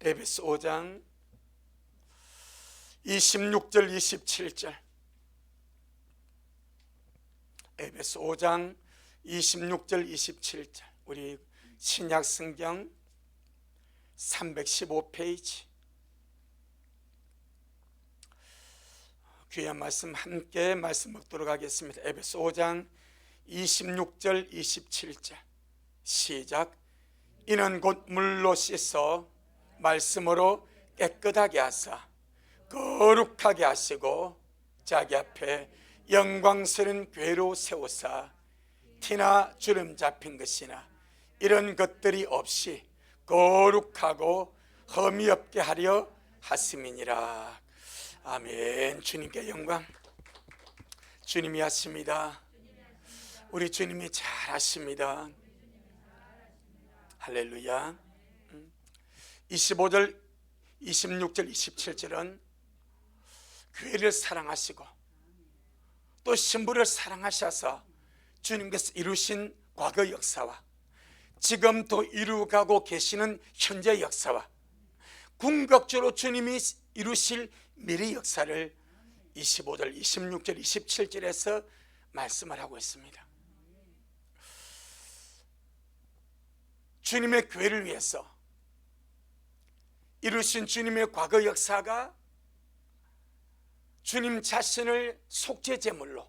에베소 5장 26절 27절. 에베소 5장 26절 27절. 우리 신약 성경 315페이지. 귀한 말씀 함께 말씀 먹도록 하겠습니다. 에베소 5장 26절 27절. 시작. 이는 곧 물로 씻어 말씀으로 깨끗하게 하사 거룩하게 하시고 자기 앞에 영광스러운 궤로 세우사 티나 주름 잡힌 것이나 이런 것들이 없이 거룩하고 흠이 없게 하려 하심이니라. 아멘. 주님께 영광. 주님이 하십니다. 우리 주님이 잘하십니다. 할렐루야. 25절 26절 27절은 교회를 사랑하시고 또 신부를 사랑하셔서 주님께서 이루신 과거 역사와 지금 또 이루어가고 계시는 현재 역사와 궁극적으로 주님이 이루실 미래 역사를 25절 26절 27절에서 말씀을 하고 있습니다. 주님의 교회를 위해서 이루신 주님의 과거 역사가 주님 자신을 속죄제물로,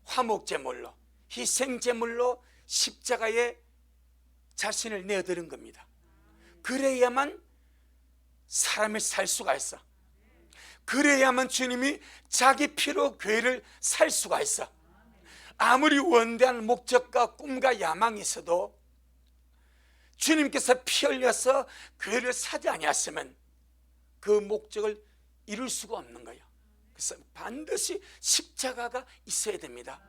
화목제물로, 희생제물로 십자가에 자신을 내어드린 겁니다. 그래야만 사람이 살 수가 있어. 그래야만 주님이 자기 피로 교회를 살 수가 있어. 아무리 원대한 목적과 꿈과 야망이 있어도 주님께서 피 흘려서 교회를 사지 아니하시면 그 목적을 이룰 수가 없는 거예요. 그래서 반드시 십자가가 있어야 됩니다.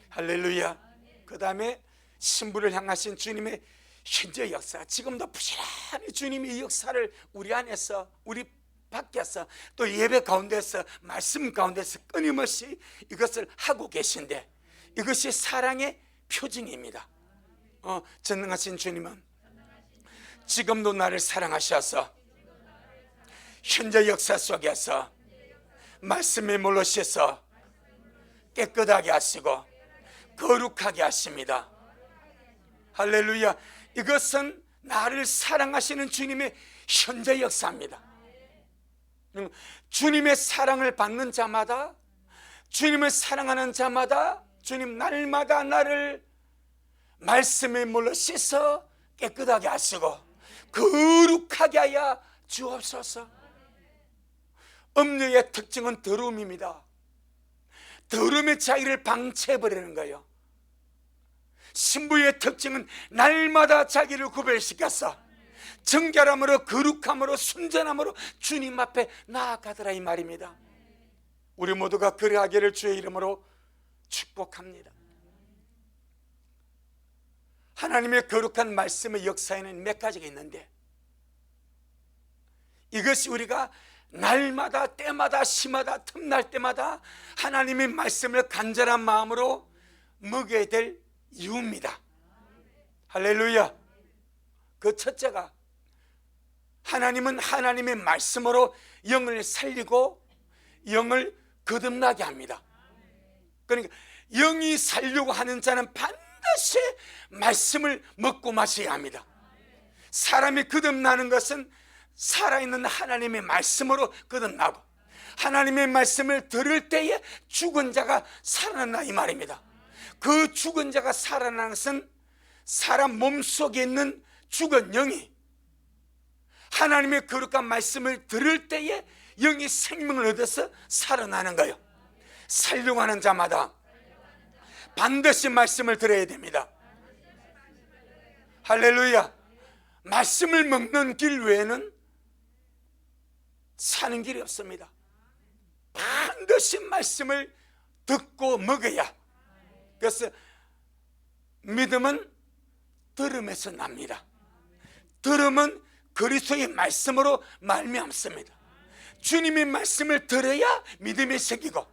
할렐루야. 그 다음에 신부를 향하신 주님의 현재 역사, 지금도 부지런히 주님이 이 역사를 우리 안에서, 우리 밖에서, 또 예배 가운데서, 말씀 가운데서 끊임없이 이것을 하고 계신데 이것이 사랑의 표징입니다. 전능하신 주님은 지금도 나를 사랑하셔서 현재 역사 속에서 말씀에 물로 씻어 깨끗하게 하시고 거룩하게 하십니다. 할렐루야. 이것은 나를 사랑하시는 주님의 현재 역사입니다. 주님의 사랑을 받는 자마다, 주님을 사랑하는 자마다 주님 날마다 나를 말씀에 물로 씻어 깨끗하게 하시고 거룩하게 하여 주옵소서. 음녀의 특징은 더러움입니다. 더러움의 자기를 방치해버리는 거예요. 신부의 특징은 날마다 자기를 구별시켜서 정결함으로, 거룩함으로, 순전함으로 주님 앞에 나아가더라 이 말입니다. 우리 모두가 그래하기를 주의 이름으로 축복합니다. 하나님의 거룩한 말씀의 역사에는 몇 가지가 있는데 이것이 우리가 날마다, 때마다, 시마다, 틈날 때마다 하나님의 말씀을 간절한 마음으로 먹여야 될 이유입니다. 할렐루야. 그 첫째가, 하나님은 하나님의 말씀으로 영을 살리고 영을 거듭나게 합니다. 그러니까 영이 살려고 하는 자는 반드시 말씀을 먹고 마셔야 합니다. 사람이 거듭나는 것은 살아있는 하나님의 말씀으로 거듭나고 하나님의 말씀을 들을 때에 죽은 자가 살아난다 이 말입니다. 그 죽은 자가 살아나는 것은 사람 몸속에 있는 죽은 영이 하나님의 거룩한 말씀을 들을 때에 영이 생명을 얻어서 살아나는 거예요. 살려고 하는 자마다 반드시 말씀을 들어야 됩니다. 할렐루야. 말씀을 먹는 길 외에는 사는 길이 없습니다. 반드시 말씀을 듣고 먹어야. 그래서 믿음은 들음에서 납니다. 들음은 그리스도의 말씀으로 말미암습니다. 주님의 말씀을 들어야 믿음이 생기고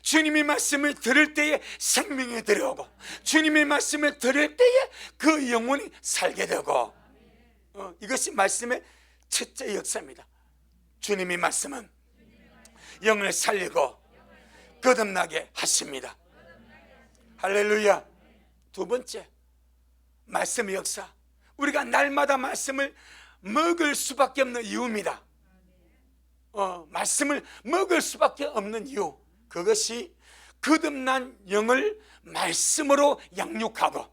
주님의 말씀을 들을 때에 생명이 들어오고 주님의 말씀을 들을 때에 그 영혼이 살게 되고 이것이 말씀의 첫째 역사입니다. 주님의 말씀은 영을 살리고 거듭나게 하십니다. 할렐루야. 두 번째, 말씀의 역사. 우리가 날마다 말씀을 먹을 수밖에 없는 이유입니다. 말씀을 먹을 수밖에 없는 이유, 그것이 거듭난 영을 말씀으로 양육하고,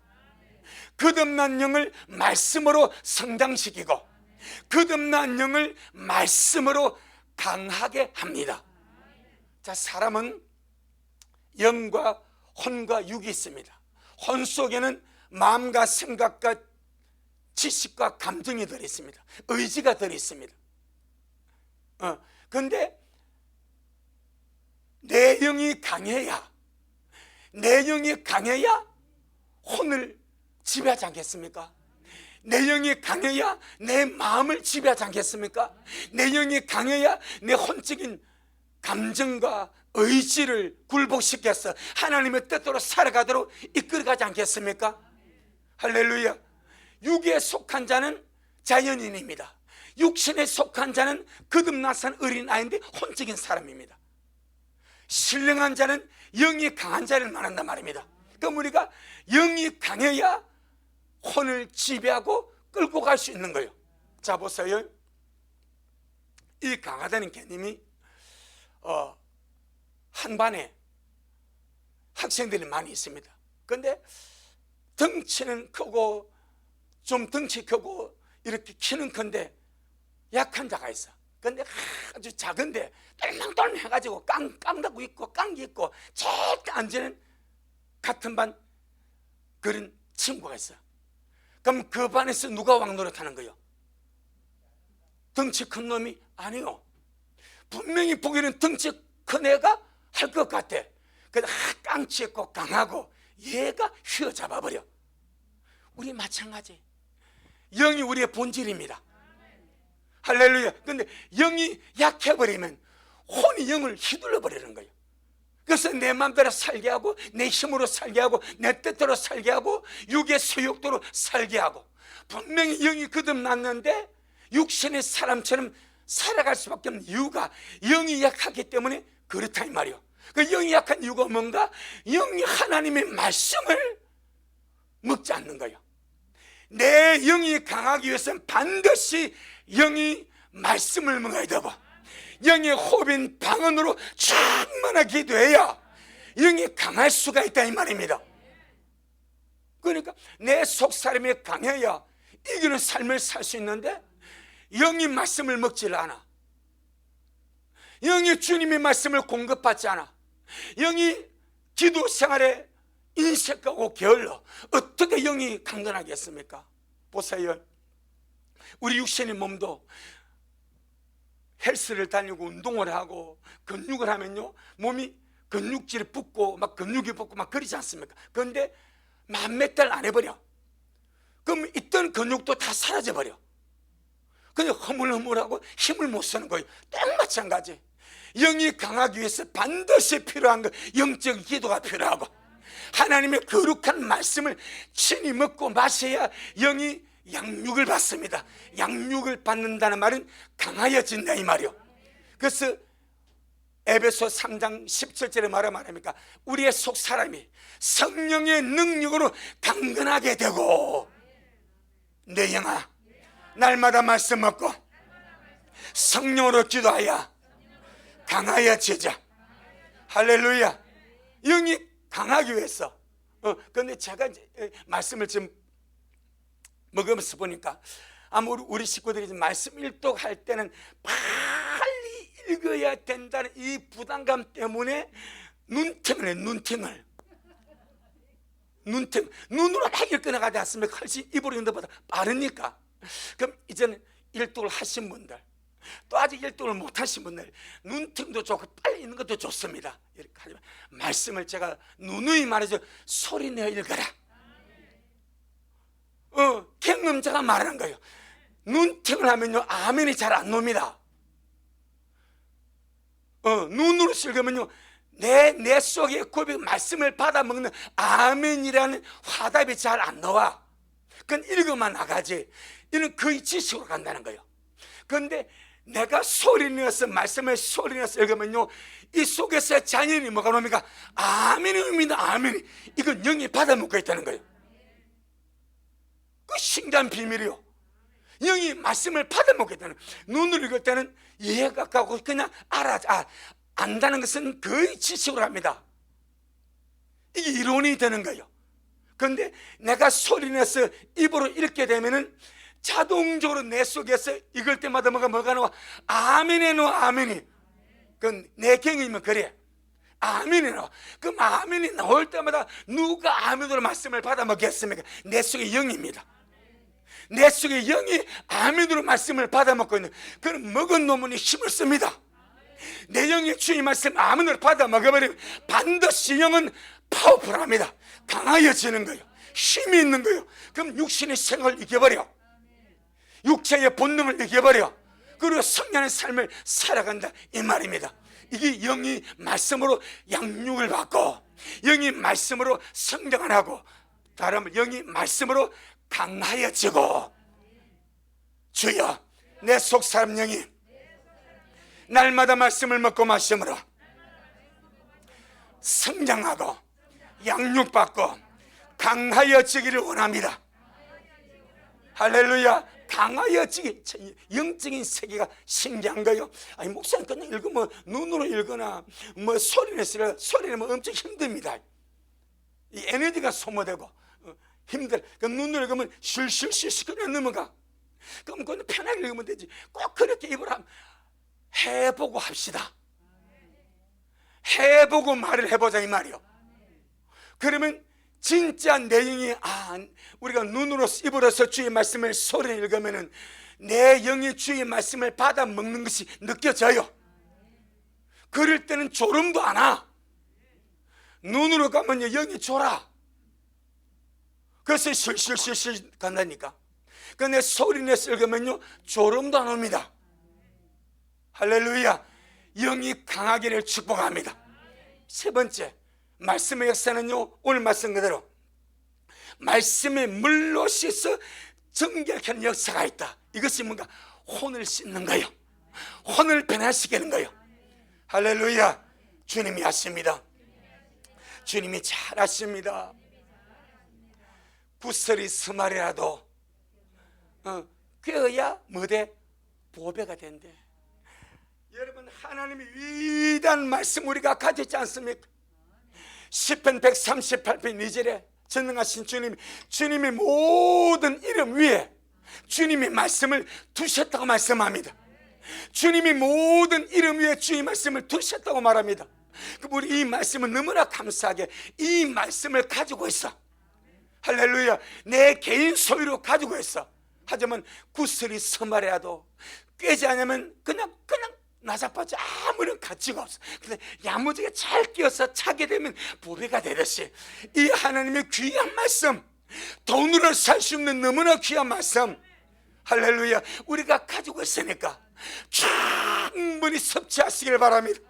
거듭난 영을 말씀으로 성장시키고, 거듭난 영을 말씀으로 강하게 합니다. 자, 사람은 영과 혼과 육이 있습니다. 혼 속에는 마음과 생각과 지식과 감정이 들어있습니다. 의지가 들어있습니다. 그런데 내 영이 강해야 혼을 지배하지 않겠습니까? 내 영이 강해야 내 마음을 지배하지 않겠습니까? 내 영이 강해야 내 혼적인 감정과 의지를 굴복시켜서 하나님의 뜻대로 살아가도록 이끌어가지 않겠습니까? 할렐루야. 육에 속한 자는 자연인입니다. 육신에 속한 자는 거듭나선 어린아이인데 혼적인 사람입니다. 신령한 자는 영이 강한 자를 말한단 말입니다. 그럼 우리가 영이 강해야 혼을 지배하고 끌고 갈 수 있는 거예요. 자, 보세요. 이 강하다는 개념이 한 반에 학생들이 많이 있습니다. 그런데 덩치는 크고 좀 덩치 크고 이렇게 키는 큰데 약한 자가 있어. 그런데 아주 작은데 똘망똘망 해가지고 깡다고 있고 깡기 있고 절대 안 되는 같은 반 그런 친구가 있어. 그럼 그 반에서 누가 왕노릇하는 거예요? 덩치 큰 놈이? 아니요. 분명히 보기에는 덩치 큰 애가 할 것 같아. 근데 깡치 있고 강하고 얘가 휘어잡아버려. 우리 마찬가지. 영이 우리의 본질입니다. 할렐루야. 근데 영이 약해버리면 혼이 영을 휘둘러 버리는 거예요. 그래서 내 마음대로 살게 하고, 내 힘으로 살게 하고, 내 뜻대로 살게 하고, 육의 소욕대로 살게 하고. 분명히 영이 거듭났는데 육신의 사람처럼 살아갈 수밖에 없는 이유가 영이 약하기 때문에 그렇다 이 말이요. 그 영이 약한 이유가 뭔가? 영이 하나님의 말씀을 먹지 않는 거예요. 내 영이 강하기 위해서는 반드시 영이 말씀을 먹어야 되고, 영의 호흡인 방언으로 충만하게 기도해야 영이 강할 수가 있다 이 말입니다. 그러니까 내 속사람이 강해야 이기는 삶을 살 수 있는데, 영이 말씀을 먹질 않아. 영이 주님의 말씀을 공급받지 않아. 영이 기도 생활에 인색하고 게을러. 어떻게 영이 강건하겠습니까? 보세요. 우리 육신의 몸도 헬스를 다니고 운동을 하고 근육을 하면요, 몸이 근육질이 붙고 막 근육이 붙고 막 그러지 않습니까? 그런데 몇 달 안 해버려. 그럼 있던 근육도 다 사라져버려. 그냥 허물허물하고 힘을 못 쓰는 거예요. 딱 마찬가지. 영이 강하기 위해서 반드시 필요한 거, 영적 기도가 필요하고, 하나님의 거룩한 말씀을 친히 먹고 마셔야 영이 양육을 받습니다. 양육을 받는다는 말은 강하여진다 이 말이요. 그래서 에베소 3장 17절에 말합니까? 우리의 속 사람이 성령의 능력으로 강건하게 되고, 내 영아 날마다 말씀 먹고 성령으로 기도하여 강하여지자. 할렐루야. 영이 강하기 위해서. 그런데 제가 이제 말씀을 지금 먹으면서 보니까 아마 우리 식구들이 말씀 일독할 때는 빨리 읽어야 된다는 이 부담감 때문에 눈팅을 해. 눈으로 막 읽어나가지 않습니까? 훨씬 입으로 읽는 것보다 빠르니까. 그럼 이제는 일독을 하신 분들, 또 아직 일독을 못 하신 분들, 눈팅도 좋고 빨리 읽는 것도 좋습니다. 이렇게 하지만 말씀을 제가 누누이 말해서 소리내어 읽어라. 경험자가 말하는 거예요. 눈팅을 하면요, 아멘이 잘 안 나옵니다. 눈으로 읽으면요, 내 속에 고백 말씀을 받아 먹는 아멘이라는 화답이 잘 안 나와. 그건 읽어만 나가지. 이는 거의 지식으로 간다는 거예요. 그런데 내가 소리내서 말씀을 소리내서 읽으면요, 이 속에서 자연히 뭐가 나옵니까? 아멘이 옵니다. 아멘이. 이건 영이 받아먹고 있다는 거예요. 그 신기한 비밀이요. 영이 말씀을 받아먹고 있다는 거예요. 눈으로 읽을 때는 이해가 가고 그냥 안다는 것은 거의 지식으로 합니다. 이게 이론이 되는 거예요. 그런데 내가 소리내서 입으로 읽게 되면은 자동적으로 내 속에서 읽을 때마다 뭐가 나와? 아멘이 나와. 아멘이. 그건 내 경험이면 그래. 아멘이 나와. 그럼 아멘이 나올 때마다 누가 아멘으로 말씀을 받아 먹겠습니까? 내 속에 영입니다. 내 속에 영이 아멘으로 말씀을 받아 먹고 있는, 그럼 먹은 놈은 힘을 씁니다. 내 영의 주의 말씀 아멘으로 받아 먹어버리면 반드시 영은 파워풀합니다. 강하여지는 거예요. 힘이 있는 거예요. 그럼 육신의 생을 이겨버려. 육체의 본능을 이겨버려. 그리고 성령의 삶을 살아간다, 이 말입니다. 이게 영이 말씀으로 양육을 받고, 영이 말씀으로 성장을 하고, 다른 말 영이 말씀으로 강하여지고. 주여, 내 속 사람 영이 날마다 말씀을 먹고 마심으로 성장하고 양육받고 강하여지기를 원합니다. 할렐루야. 강하여지기, 영적인 세계가 신기한 거예요. 아니, 목사님 그냥 읽으면 눈으로 읽거나 뭐 소리내서 소리내면 엄청 힘듭니다. 이 에너지가 소모되고 힘들어. 그 눈으로 읽으면 실실실 그냥 넘어가. 그럼 그건 편하게 읽으면 되지. 꼭 그렇게 입으라. 해보고 합시다. 해보고 말을 해보자, 이 말이요. 그러면 진짜 내 영이 우리가 눈으로 입으로서 주의 말씀을 소리를 읽으면은 내 영이 주의 말씀을 받아 먹는 것이 느껴져요. 그럴 때는 졸음도 안 와. 눈으로 가면요, 영이 졸아. 그래서 실실실실 간다니까. 근데 소리 내서 읽으면요, 졸음도 안 옵니다. 할렐루야. 영이 강하기를 축복합니다. 세 번째, 말씀의 역사는요, 오늘 말씀 그대로 말씀의 물로 씻어 정결케 하는 역사가 있다. 이것이 뭔가 혼을 씻는 거예요. 혼을 변화시키는 거예요. 할렐루야. 주님이 하십니다. 주님이 잘 하십니다. 구설이 스마리라도 꿰어야 뭐돼? 보배가 된대. 여러분, 하나님의 위대한 말씀 우리가 가지고 있지 않습니까? 시편 138편 2절에 전능하신 주님이 모든 이름 위에 주님의 말씀을 두셨다고 말씀합니다. 주님이 모든 이름 위에 주의 말씀을 두셨다고 말합니다. 우리 이 말씀은 너무나 감사하게 이 말씀을 가지고 있어. 할렐루야. 내 개인 소유로 가지고 있어. 하지만 구슬이 서말이라도 꿰지 않으면 그냥 나자빠져 아무런 가치가 없어. 근데 야무지게 잘 끼워서 차게 되면 보배가 되듯이 이 하나님의 귀한 말씀, 돈으로 살 수 없는 너무나 귀한 말씀, 할렐루야, 우리가 가지고 있으니까 충분히 섭취하시길 바랍니다.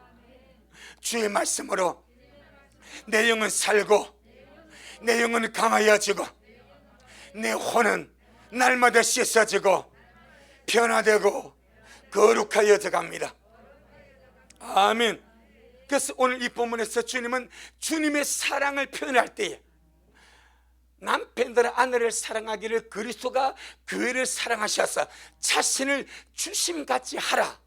주의 말씀으로 내 영은 살고 내 영은 강하여지고 내 혼은 날마다 씻어지고 변화되고 거룩하여져 갑니다. 아멘. 그래서 오늘 이 본문에서 주님은 주님의 사랑을 표현할 때에 남편들은 아내를 사랑하기를 그리스도가 교회를 사랑하셔서 자신을 주심같이 하라.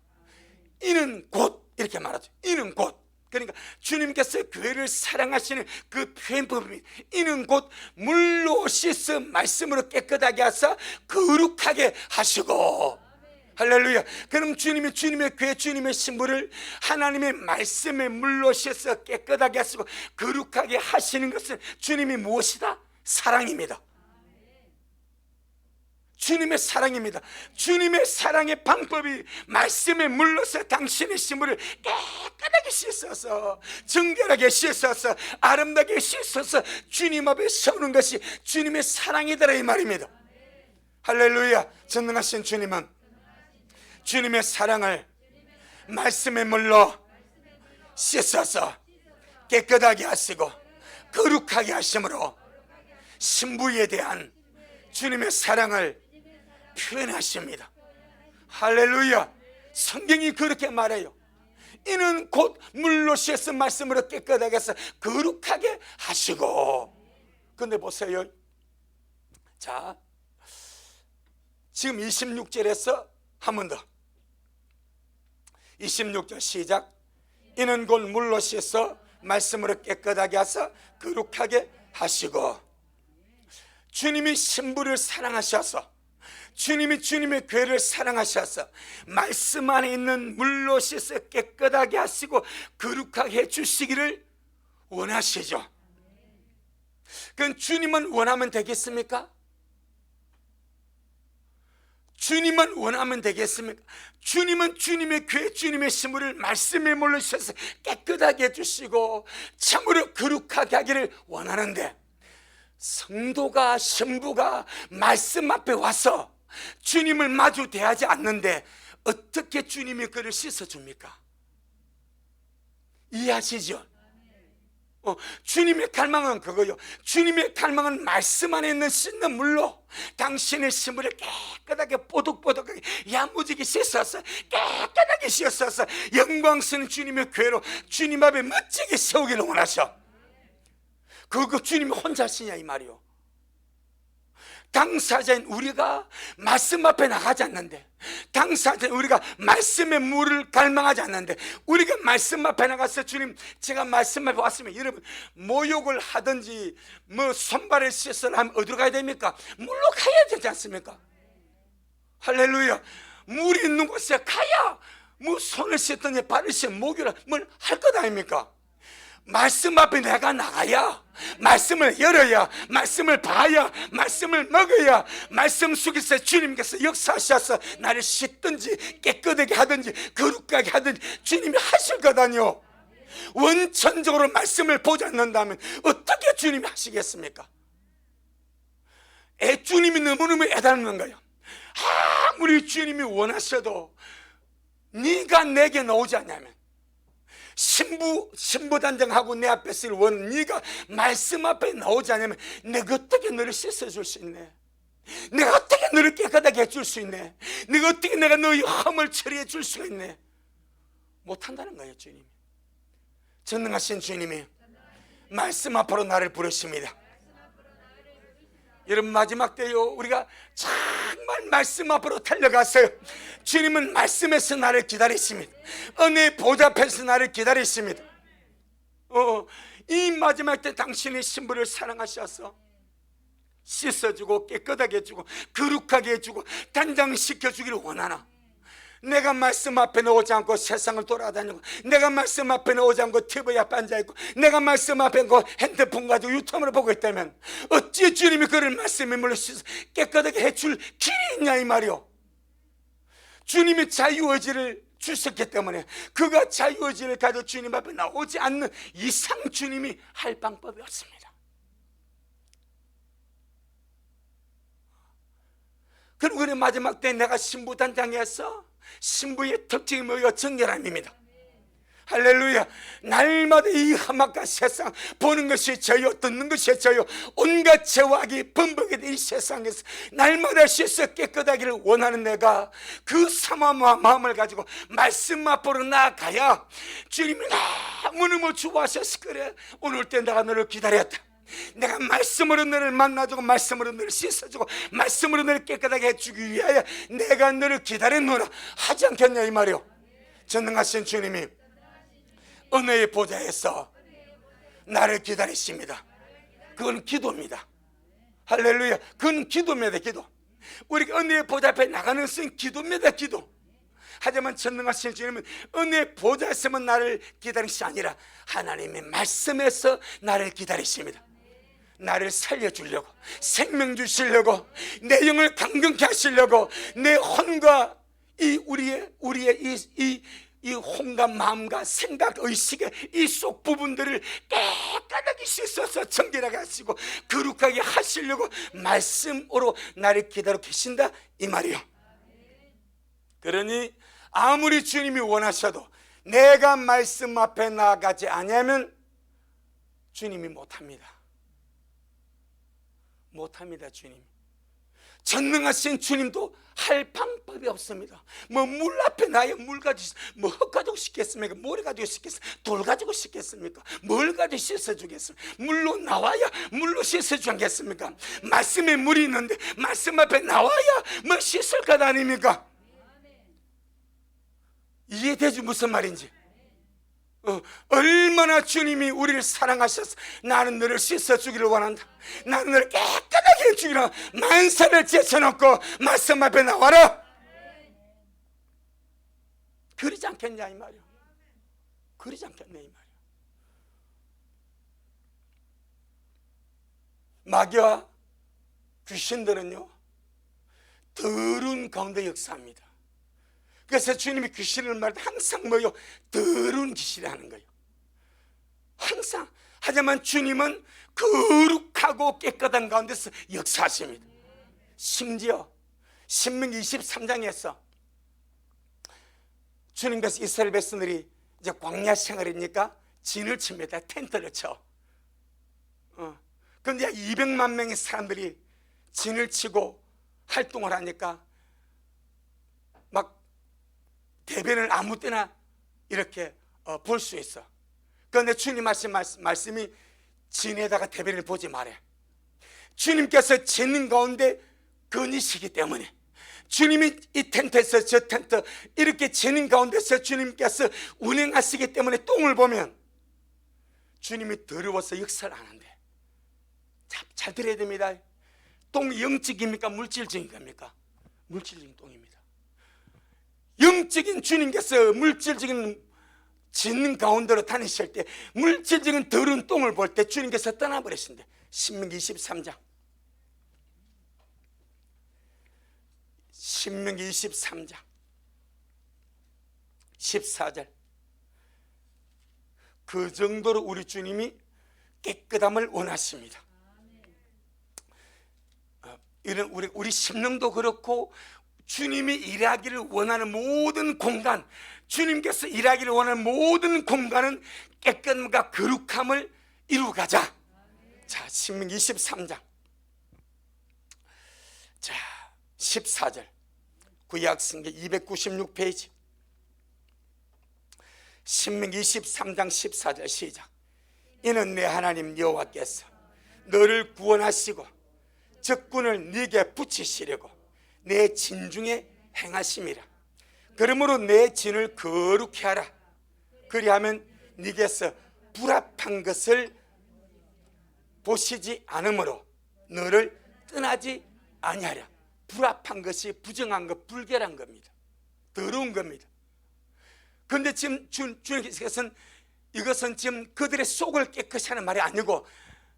이는 곧, 이렇게 말하죠. 이는 곧. 그러니까 주님께서 교회를 사랑하시는 그 표현법이 이는 곧 물로 씻어 말씀으로 깨끗하게 하사 거룩하게 하시고. 할렐루야. 그럼 주님의 교회, 주님의 신부를 하나님의 말씀에 물로 씻어 깨끗하게 하시고 거룩하게 하시는 것은 주님이 무엇이다? 사랑입니다. 주님의 사랑입니다. 주님의 사랑의 방법이 말씀에 물러서 당신의 신부를 깨끗하게 씻어서 정결하게 씻어서 아름답게 씻어서 주님 앞에 세우는 것이 주님의 사랑이더라, 이 말입니다. 할렐루야. 전능하신 주님은 주님의 사랑을 말씀에 물로 씻어서 깨끗하게 하시고 거룩하게 하심으로 신부에 대한 주님의 사랑을 표현하십니다. 할렐루야. 성경이 그렇게 말해요. 이는 곧 물로 씻어 말씀으로 깨끗하게 해서 거룩하게 하시고. 근데 보세요. 자, 지금 26절에서 한 번 더. 26절 시작. 이는 곧 물로 씻어 말씀으로 깨끗하게 하사 거룩하게 하시고. 주님이 신부를 사랑하셔서, 주님이 주님의 교회를 사랑하셔서 말씀 안에 있는 물로 씻어 깨끗하게 하시고 거룩하게 해주시기를 원하시죠. 그건 주님은 원하면 되겠습니까? 주님은 원하면 되겠습니까? 주님은 주님의 교회, 주님의 신부를 말씀에 물로 씻어서 깨끗하게 해주시고 참으로 거룩하게 하기를 원하는데, 성도가, 신부가 말씀 앞에 와서 주님을 마주 대하지 않는데 어떻게 주님이 그를 씻어줍니까? 이해하시죠? 주님의 갈망은 그거요. 주님의 갈망은 말씀 안에 있는 씻는 물로 당신의 신부를 깨끗하게 뽀득뽀득하게 야무지게 씻어서 깨끗하게 씻어서 영광스러운 주님의 교회로 주님 앞에 멋지게 세우기를 원하셔. 그거 주님이 혼자 하시냐 이 말이요. 당사자인 우리가 말씀 앞에 나가지 않는데, 당사자인 우리가 말씀의 물을 갈망하지 않는데, 우리가 말씀 앞에 나가서 주님 제가 말씀 앞에 왔으면, 여러분 모욕을 하든지 뭐 손발을 씻으려 하면 어디로 가야 됩니까? 물로 가야 되지 않습니까? 할렐루야. 물이 있는 곳에 가야 뭐 손을 씻든지 발을 씻든 목욕을 뭘 할 것 아닙니까? 말씀 앞에 내가 나가야, 말씀을 열어야, 말씀을 봐야, 말씀을 먹어야, 말씀 속에서 주님께서 역사하셔서 나를 씻든지 깨끗하게 하든지 거룩하게 하든지 주님이 하실 거다니요. 원천적으로 말씀을 보지 않는다면 어떻게 주님이 하시겠습니까? 주님이 너무너무 애달는 거예요. 아무리 주님이 원하셔도 네가 내게 나오지 않냐면, 신부단장하고 내 앞에 쓸 원, 네가 말씀 앞에 나오지 않으면 내가 어떻게 너를 씻어줄 수 있네? 내가 어떻게 너를 깨끗하게 해줄 수 있네? 내가 어떻게 내가 너의 험을 처리해 줄 수가 있네? 못한다는 거예요. 주님이, 전능하신 주님이 말씀 앞으로 나를 부르십니다. 여러분, 마지막 때요, 우리가 정말 말씀 앞으로 달려갔어요. 주님은 말씀에서 나를 기다리십니다. 은혜의 보좌 앞에서 나를 기다리십니다. 이 마지막 때 당신의 신부를 사랑하셔서 씻어주고 깨끗하게 해주고 거룩하게 해주고 단장시켜주기를 원하나? 내가 말씀 앞에 나오지 않고 세상을 돌아다니고, 내가 말씀 앞에 나오지 않고 TV에 앉아있고, 내가 말씀 앞에 핸드폰 가지고 유튜브를 보고 있다면 어찌 주님이 그를 말씀에 물로 씻어 깨끗하게 해줄 길이 있냐 이 말이요. 주님이 자유의지를 주셨기 때문에, 그가 자유의지를 가지고 주님 앞에 나오지 않는 이상 주님이 할 방법이 없습니다. 그리고 그 마지막 때 내가 신부단장에서, 신부의 특징이 뭐예요? 정결함입니다. 할렐루야. 날마다 이 험악한 세상 보는 것이 저요, 듣는 것이 저요, 온갖 죄와 악이 범벅이 된 이 세상에서 날마다 씻어 깨끗하기를 원하는 내가 그 사모한 마음을 가지고 말씀 앞으로 나아가야 주님이 너무너무 좋아하셔서, 그래 오늘 때 내가 너를 기다렸다, 내가 말씀으로 너를 만나주고 말씀으로 너를 씻어주고 말씀으로 너를 깨끗하게 해주기 위하여 내가 너를 기다렸노라 하지 않겠냐 이 말이요. 전능하신 주님이 은혜의 보좌에서 나를 기다리십니다. 그건 기도입니다. 할렐루야. 그건 기도입니다. 기도. 우리가 은혜의 보좌 앞에 나가는 것은 기도입니다. 기도. 하지만 전능하신 주님은 은혜의 보좌에서만 나를 기다리시 아니라 하나님의 말씀에서 나를 기다리십니다. 나를 살려주려고, 생명 주시려고, 내 영을 강건케 하시려고, 내 혼과 이 우리의 이 혼과 마음과 생각, 의식의 이 속 부분들을 깨끗하게 씻어서 정결하게 하시고 거룩하게 하시려고 말씀으로 나를 기다려 계신다 이 말이요. 그러니 아무리 주님이 원하셔도 내가 말씀 앞에 나아가지 않으면 주님이 못합니다. 못합니다. 전능하신 주님도 할 방법이 없습니다. 뭐 물 앞에 나의 물 가지고 흙 가지고 씻겠습니까? 모래 가지고 씻겠습니까? 돌 가지고 씻겠습니까? 뭘 가지고 씻어주겠습니까? 물로 나와야 물로 씻어주겠습니까? 말씀에 물이 있는데 말씀 앞에 나와야 뭐 씻을 것 아닙니까? 이해되지 무슨 말인지? 얼마나 주님이 우리를 사랑하셔서 나는 너를 씻어주기를 원한다, 나는 너를 깨끗하게 해주기를, 만사를 제쳐놓고 말씀 앞에 나와라, 그러지 않겠냐 이 말이야. 그러지 않겠냐 이 말이야. 마귀와 귀신들은요 더러운 가운데 역사합니다. 그래서 주님이 귀신을 말할 때 항상 뭐요? 더러운 귀신이 하는 거예요. 항상. 하지만 주님은 거룩하고 깨끗한 가운데서 역사하십니다. 심지어 신명기 23장에서 주님께서 이스라엘 백성들이 이제 광야 생활이니까 진을 칩니다. 텐트를 쳐. 그런데 200만 명의 사람들이 진을 치고 활동을 하니까 막 대변을 아무 때나 이렇게 볼 수 있어. 그런데 주님 하신 말씀이 진에다가 대변을 보지 말래. 주님께서 짓는 가운데 거니시기 때문에, 주님이 이 텐트에서 저 텐트 이렇게 짓는 가운데서 주님께서 운행하시기 때문에 똥을 보면 주님이 더러워서 역사를 안 한대. 잘 들어야 됩니다. 똥이 영적입니까? 물질적인 겁니까? 물질적인 똥입니다. 영적인 주님께서 물질적인 짓는 가운데로 다니실 때 물질적인 더러운 똥을 볼 때 주님께서 떠나버리신대. 신명기 23장 신명기 23장 14절. 그 정도로 우리 주님이 깨끗함을 원하십니다. 이런 우리 심령도 그렇고 주님이 일하기를 원하는 모든 공간, 주님께서 일하기를 원하는 모든 공간은 깨끗함과 거룩함을 이루가자. 자, 신명기 23장 자 14절, 구약성경 296페이지 신명기 23장 14절 시작. 이는 내 하나님 여호와께서 너를 구원하시고 적군을 네게 붙이시려고 내 진중에 행하심이라. 그러므로 내 진을 거룩히 하라. 그리하면 네게서 불합한 것을 보시지 않으므로 너를 떠나지 아니하랴. 불합한 것이 부정한 것, 불결한 겁니다. 더러운 겁니다. 그런데 지금 주님께서는 이것은 지금 그들의 속을 깨끗이 하는 말이 아니고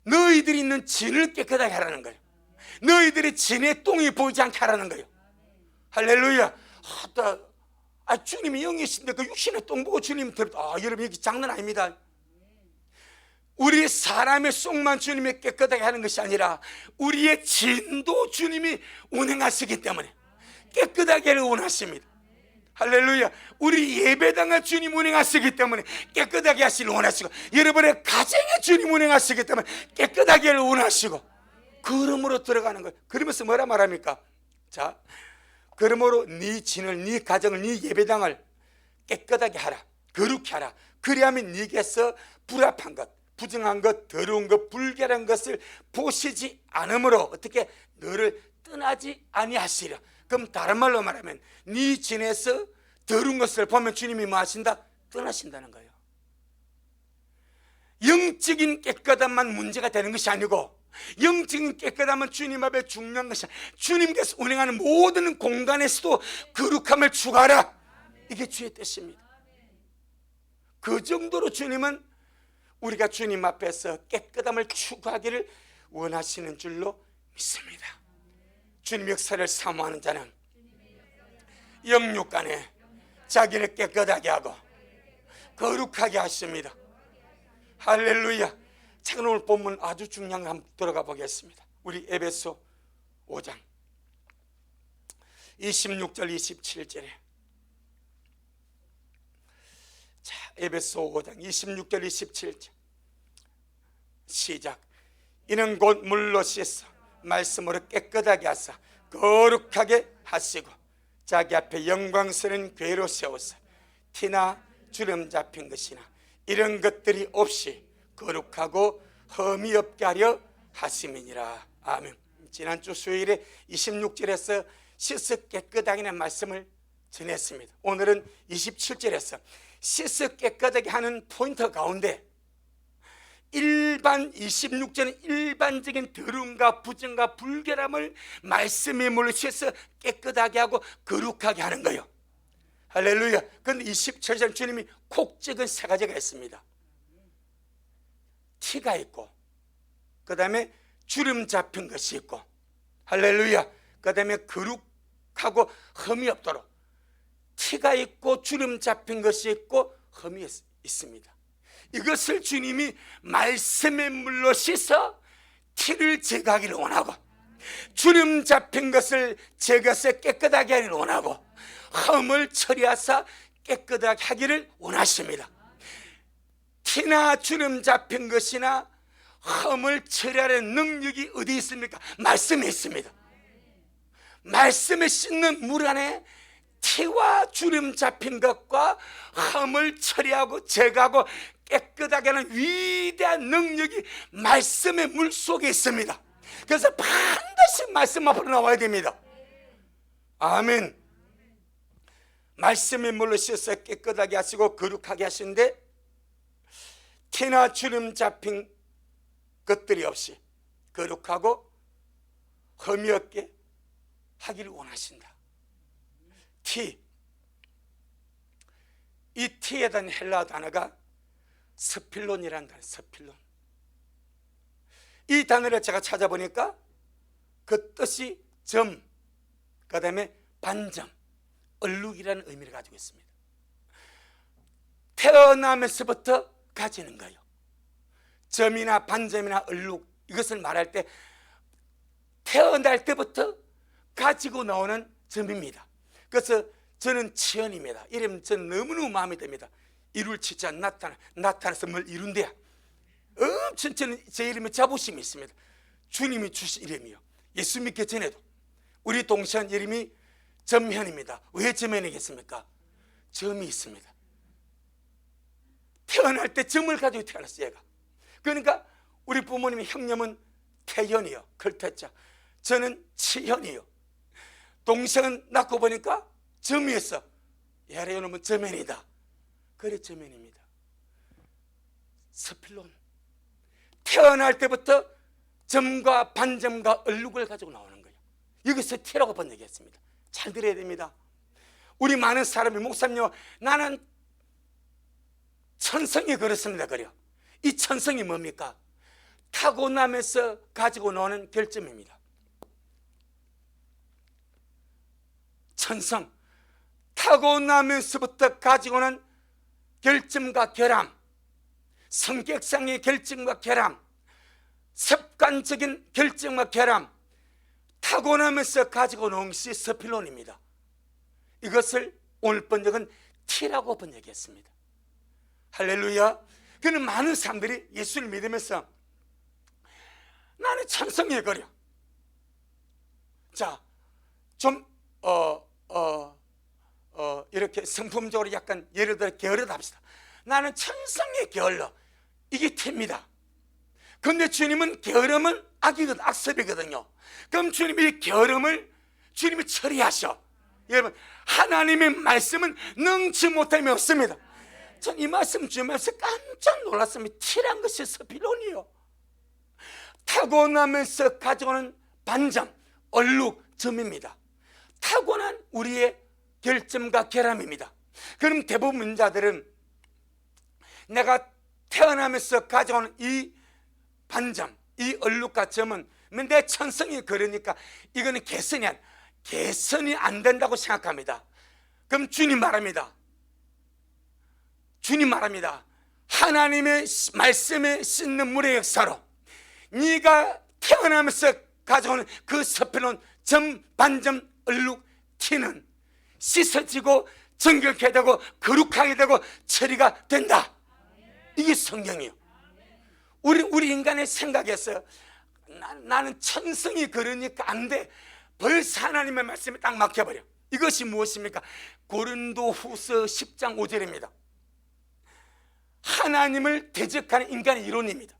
너희들이 있는 진을 깨끗하게 하라는 거예요. 너희들이 진의 똥이 보이지 않게 하라는 거예요. 할렐루야. 주님이 영이신데 그 육신의 똥 보고 주님 여러분 이게 장난 아닙니다. 우리 사람의 속만 주님이 깨끗하게 하는 것이 아니라 우리의 진도 주님이 운행하시기 때문에 깨끗하게 하기를 원하십니다. 할렐루야. 우리 예배당을 주님 운행하시기 때문에 깨끗하게 하시기를 원하시고, 여러분의 가정에 주님 운행하시기 때문에 깨끗하게 하기를 원하시고, 그러므로 들어가는 거예요. 그러면서 뭐라 말합니까? 자, 그러므로 네 진을, 네 가정을, 네 예배당을 깨끗하게 하라, 거룩히 하라. 그리하면 네게서 불합한 것, 부정한 것, 더러운 것, 불결한 것을 보시지 않으므로 어떻게 너를 떠나지 아니하시리라. 그럼 다른 말로 말하면 네 진에서 더러운 것을 보면 주님이 뭐 하신다? 떠나신다는 거예요. 영적인 깨끗함만 문제가 되는 것이 아니고 영적인 깨끗함은 주님 앞에 중요한 것이 아니라 주님께서 운행하는 모든 공간에서도 거룩함을 추구하라. 이게 주의 뜻입니다. 그 정도로 주님은 우리가 주님 앞에서 깨끗함을 추구하기를 원하시는 줄로 믿습니다. 주님 역사를 사모하는 자는 영육간에 자기를 깨끗하게 하고 거룩하게 하십니다. 할렐루야. 자, 오늘 본문 아주 중요한 거 한번 들어가 보겠습니다. 우리 에베소 5장 26절 27절에 자, 에베소 5장 26절 27절 시작. 이는 곧 물로 씻어 말씀으로 깨끗하게 하사 거룩하게 하시고 자기 앞에 영광스러운 궤로 세워서 티나 주름 잡힌 것이나 이런 것들이 없이 거룩하고 흠이 없게 하려 하심이니라. 아멘. 지난주 수요일에 26절에서 씻어 깨끗하게는 말씀을 전했습니다. 오늘은 27절에서 씻어 깨끗하게 하는 포인트 가운데 일반 26절은 일반적인 더러움과 부정과 불결함을 말씀의 물로 씻어 깨끗하게 하고 거룩하게 하는 거예요. 할렐루야. 그런데 27절 주님이 콕 찍은 세 가지가 있습니다. 티가 있고, 그 다음에 주름 잡힌 것이 있고, 할렐루야. 그 다음에 거룩하고 흠이 없도록 티가 있고 주름 잡힌 것이 있고 흠이 있습니다. 이것을 주님이 말씀의 물로 씻어 티를 제거하기를 원하고, 주름 잡힌 것을 제거해서 깨끗하게 하기를 원하고, 흠을 처리하사 깨끗하게 하기를 원하십니다. 티나 주름 잡힌 것이나 흠을 처리하는 능력이 어디 있습니까? 말씀에 있습니다. 말씀에 씻는 물 안에 티와 주름 잡힌 것과 흠을 처리하고 제거하고 깨끗하게 하는 위대한 능력이 말씀의 물 속에 있습니다. 그래서 반드시 말씀 앞으로 나와야 됩니다. 아멘. 말씀의 물로 씻어 깨끗하게 하시고 거룩하게 하시는데 티나 주름 잡힌 것들이 없이 거룩하고 흠이 없게 하기를 원하신다. 티, 이 티에 대한 헬라어 단어가 스필론이라는 단어. 스필론. 이 단어를 제가 찾아보니까 그 뜻이 점, 그 다음에 반점, 얼룩이라는 의미를 가지고 있습니다. 태어나면서부터 가지는 거예요. 점이나 반점이나 얼룩, 이것을 말할 때 태어날 때부터 가지고 나오는 점입니다. 그래서 저는 치연입니다. 이러면 저는 너무너무 마음이 듭니다. 이룰 치자 나타나서 뭘 이룬대야. 엄청 저는 제 이름에 자부심이 있습니다. 주님이 주신 이름이요. 예수 믿기 전에도 우리 동생 이름이 점현입니다. 왜 점현이겠습니까? 점이 있습니다. 태어날 때 점을 가지고 태어났어요. 얘가. 그러니까 우리 부모님의 형님은 태현이요, 걸태자. 저는 치현이요. 동생은 낳고 보니까 점이었어. 얘라 이놈은 점현이다. 그래 점현입니다. 스필론. 태어날 때부터 점과 반점과 얼룩을 가지고 나오는 거예요. 여기서 티라고 번역했습니다. 잘 들어야 됩니다. 우리 많은 사람이 목사님요, 나는 천성이 그렇습니다. 그래요. 이 천성이 뭡니까? 타고나면서 가지고 노는 결점입니다. 천성, 타고나면서부터 가지고 오는 결점과 결함, 성격상의 결점과 결함, 습관적인 결점과 결함, 타고나면서 가지고 놓은 것이 스필론입니다. 이것을 오늘 번역은 티라고 번역했습니다. 할렐루야. 그는 많은 사람들이 예수를 믿으면서 나는 천성에 거려. 자, 좀 이렇게 성품적으로 약간 예를 들어 게으르다 합시다. 나는 천성에 게을러. 이게 티입니다. 그런데 주님은 게으름은 악이거든, 악습이거든요. 그럼 주님이 게으름을 주님이 처리하셔. 여러분, 하나님의 말씀은 능치 못함이 없습니다. 전 이 말씀 주면서 깜짝 놀랐습니다. 티란 것이 스필론이요. 타고나면서 가져오는 반점, 얼룩, 점입니다. 타고난 우리의 결점과 결함입니다. 그럼 대부분 인자들은 내가 태어나면서 가져오는 이 반점, 이 얼룩과 점은 내 천성이 그러니까 이거는 개선이 안 된다고 생각합니다. 그럼 주님 말합니다. 하나님의 말씀에 씻는 물의 역사로 네가 태어나면서 가져오는 그 스필론, 점, 반점, 얼룩, 티는 씻어지고 정결케 되고 거룩하게 되고 처리가 된다. 이게 성경이에요. 우리 인간의 생각에서 나는 천성이 그러니까 안 돼. 벌써 하나님의 말씀에 딱 막혀버려. 이것이 무엇입니까? 고린도후서 10장 5절입니다. 하나님을 대적하는 인간의 이론입니다.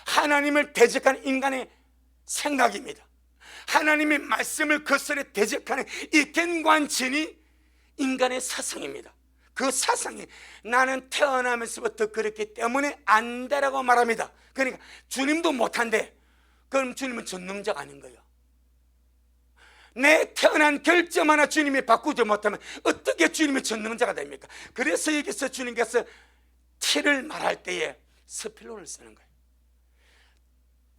하나님을 대적하는 인간의 생각입니다. 하나님의 말씀을 거스려 대적하는 이 갱관진이 인간의 사상입니다. 그 사상이 나는 태어나면서부터 그렇기 때문에 안 되라고 말합니다. 그러니까 주님도 못한대. 그럼 주님은 전능자가 아닌 거예요. 내 태어난 결점 하나 주님이 바꾸지 못하면 어떻게 주님이 전능자가 됩니까? 그래서 여기서 주님께서 티를 말할 때에 스필론을 쓰는 거예요.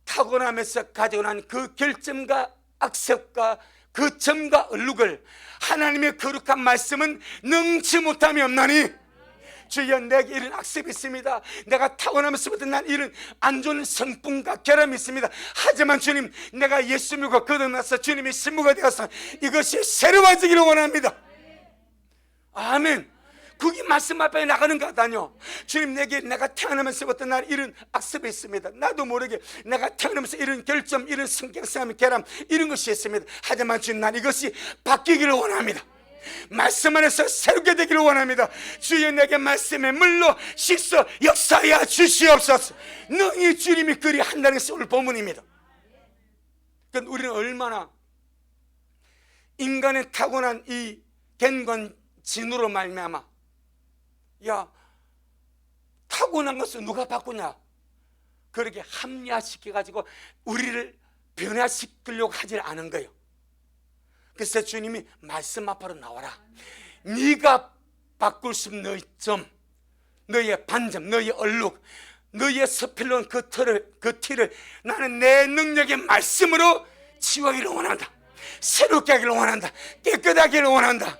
타고나면서 가지고 난 그 결점과 악습과 그 점과 얼룩을 하나님의 거룩한 말씀은 능치 못함이 없나니 주여 내게 이런 악습이 있습니다. 내가 타고나면서부터 난 이런 안 좋은 성품과 결함이 있습니다. 하지만 주님, 내가 예수 믿고 거듭나서 주님이 신부가 되어서 이것이 새로워지기를 원합니다. 아멘. 그게 말씀 앞에 나가는 거다뇨. 주님, 내가 태어나면서부터 난 이런 악습이 있습니다. 나도 모르게 내가 태어나면서 이런 결점, 이런 성격상 결함, 이런 것이 있습니다. 하지만 주님, 난 이것이 바뀌기를 원합니다. 말씀 안에서 새롭게 되기를 원합니다. 주여 내게 말씀의 물로 씻어 역사하여 주시옵소서. 능히 주님이 그리 한다는 것이 오늘 본문입니다. 그러니까 우리는 얼마나 인간의 타고난 이 갱관진으로 말미암아, 야, 타고난 것을 누가 바꾸냐, 그렇게 합리화시켜가지고 우리를 변화시키려고 하지 않은 거예요. 그래서 주님이 말씀 앞으로 나와라. 네가 바꿀 수 있는 너의 점, 너의 반점, 너의 얼룩, 너의 스필론 그 티를 나는 내 능력의 말씀으로 치유하기를 원한다. 새롭게 하기를 원한다. 깨끗하기를 원한다.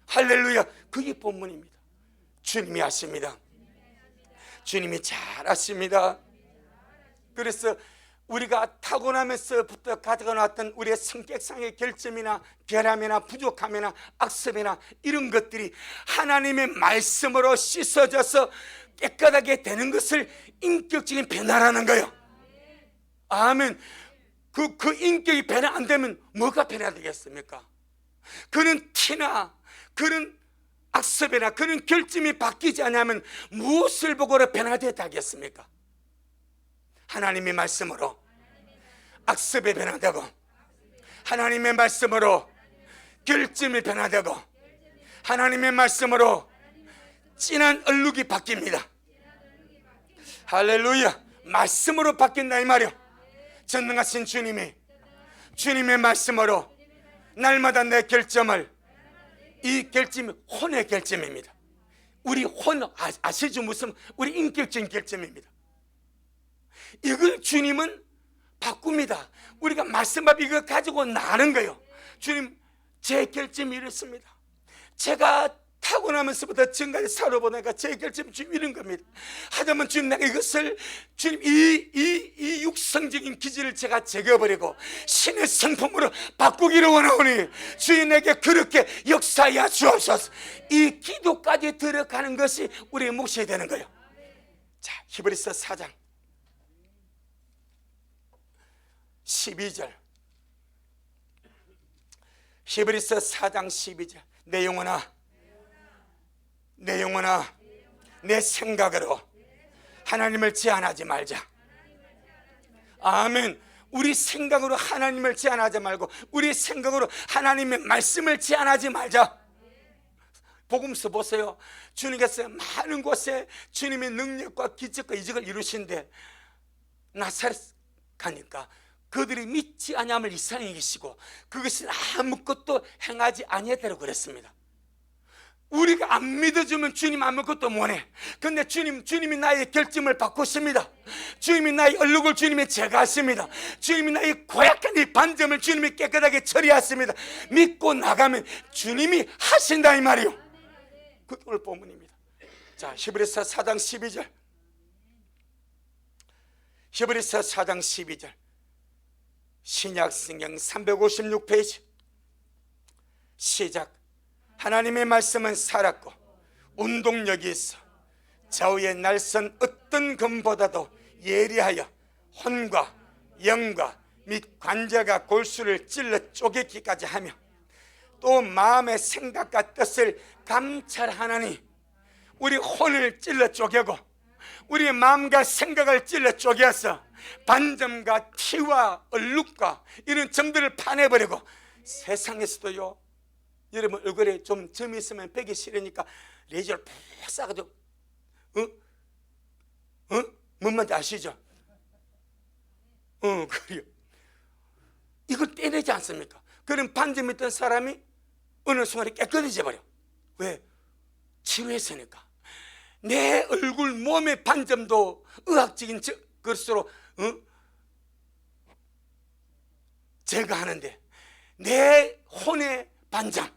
할렐루야. 그게 본문입니다. 주님이 아십니다. 주님이 잘 아십니다. 그래서 우리가 타고나면서부터 가져가 놨던 우리의 성격상의 결점이나 결함이나 부족함이나 악습이나 이런 것들이 하나님의 말씀으로 씻어져서 깨끗하게 되는 것을 인격적인 변화라는 거예요. 아멘. 그 인격이 변화 안 되면 뭐가 변화되겠습니까? 그런 티나 그런 악습이나 그런 결점이 바뀌지 않으면 무엇을 보고로 변화되었다 하겠습니까? 하나님의 말씀으로 악습이 변화되고, 하나님의 말씀으로 결점이 변화되고, 하나님의 말씀으로 진한 얼룩이 바뀝니다. 할렐루야. 말씀으로 바뀐다 이 말이요. 전능하신 주님의 말씀으로 날마다 내 결점을, 이 결점이 혼의 결점입니다. 우리 혼 아시죠? 무슨 우리 인격적인 결점입니다. 이걸 주님은 바꿉니다. 우리가 말씀 앞에 이거 가지고 나는 거예요. 주님, 제 결점이 이렇습니다. 제가 타고나면서부터 지금까지 살아보니까 제 결점이 주님 이런 겁니다. 하지만 주님, 내가 이것을 주님 이 육성적인 기질을 제가 제거해버리고 신의 성품으로 바꾸기를 원하오니 주님 내게 그렇게 역사하여 주옵소서. 이 기도까지 들어가는 것이 우리의 몫이 되는 거예요. 자, 히브리서 4장 12절. 히브리서 4장 12절. 내 영혼아 내 생각으로 하나님을 제한하지 말자. 아멘. 우리 생각으로 하나님을 제한하지 말고 우리 생각으로 하나님의 말씀을 제한하지 말자. 복음서 보세요. 주님께서 많은 곳에 주님의 능력과 기적과 이적을 이루신데 나사렛 가니까 그들이 믿지 아니함을 이스라엘에 계시고 그것이 아무것도 행하지 아니했다고 그랬습니다. 우리가 안 믿어주면 주님 아무것도 못해. 근데 주님이 나의 결점을 바꾸십니다. 주님이 나의 얼룩을 주님이 제거하십니다. 주님이 나의 고약한 이 반점을 주님이 깨끗하게 처리하십니다. 믿고 나가면 주님이 하신다 이 말이요. 그게 오늘 본문입니다. 자, 히브리서 4장 12절. 히브리서 4장 12절. 신약성경 356페이지 시작. 하나님의 말씀은 살았고 운동력이 있어 좌우의 날선 어떤 검보다도 예리하여 혼과 영과 및 관자가 골수를 찔러 쪼개기까지 하며 또 마음의 생각과 뜻을 감찰하나니 우리 혼을 찔러 쪼개고 우리의 마음과 생각을 찔러 쪼개서 반점과 티와 얼룩과 이런 점들을 파내버리고 세상에서도요, 여러분 얼굴에 좀 점이 있으면 빼기 싫으니까 레이저를 푹 쏴가지고 뭔 말인지 아시죠? 그래요. 이걸 떼내지 않습니까? 그럼 반점 있던 사람이 어느 순간에 깨끗해져 버려. 왜? 치료했으니까. 내 얼굴 몸의 반점도 의학적인 것으로 제거하는데 내 혼의 반점,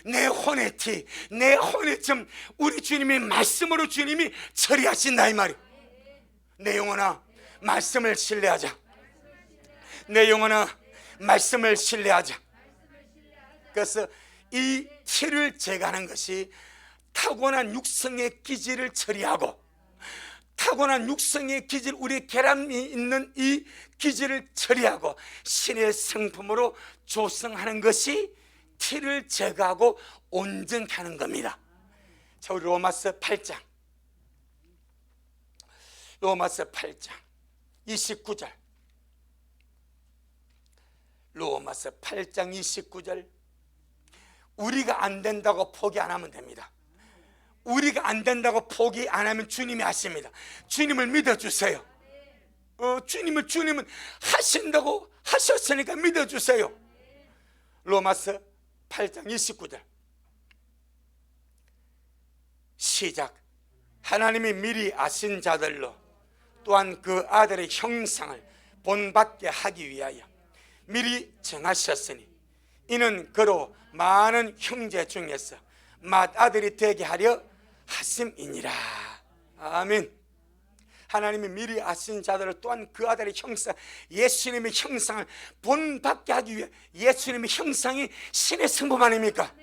내 혼의 티, 내 혼의 점, 우리 주님이 말씀으로 주님이 처리하신다 이 말이에요. 내 영혼아 말씀을 신뢰하자. 내 영혼아 말씀을 신뢰하자. 그래서 이 티를 제거하는 것이 타고난 육성의 기질을 처리하고 타고난 육성의 기질, 우리 계란이 있는 이 기질을 처리하고 신의 성품으로 조성하는 것이 티를 제거하고 온전케 하는 겁니다. 자, 우리 로마서 8장 29절 로마서 8장 29절 우리가 안 된다고 포기 안 하면 됩니다. 우리가 안 된다고 포기 안 하면 주님이 하십니다. 주님을 믿어주세요. 주님은 하신다고 하셨으니까 믿어주세요. 로마서 8장 29절 시작. 하나님이 미리 아신 자들로 또한 그 아들의 형상을 본받게 하기 위하여 미리 정하셨으니 이는 그로 많은 형제 중에서 맏아들이 되게 하려 하심이니라. 아멘. 하나님이 미리 아신 자들을 또한 그 아들의 형상, 예수님의 형상을 본받게 하기 위해, 예수님의 형상이 신의 성품 아닙니까?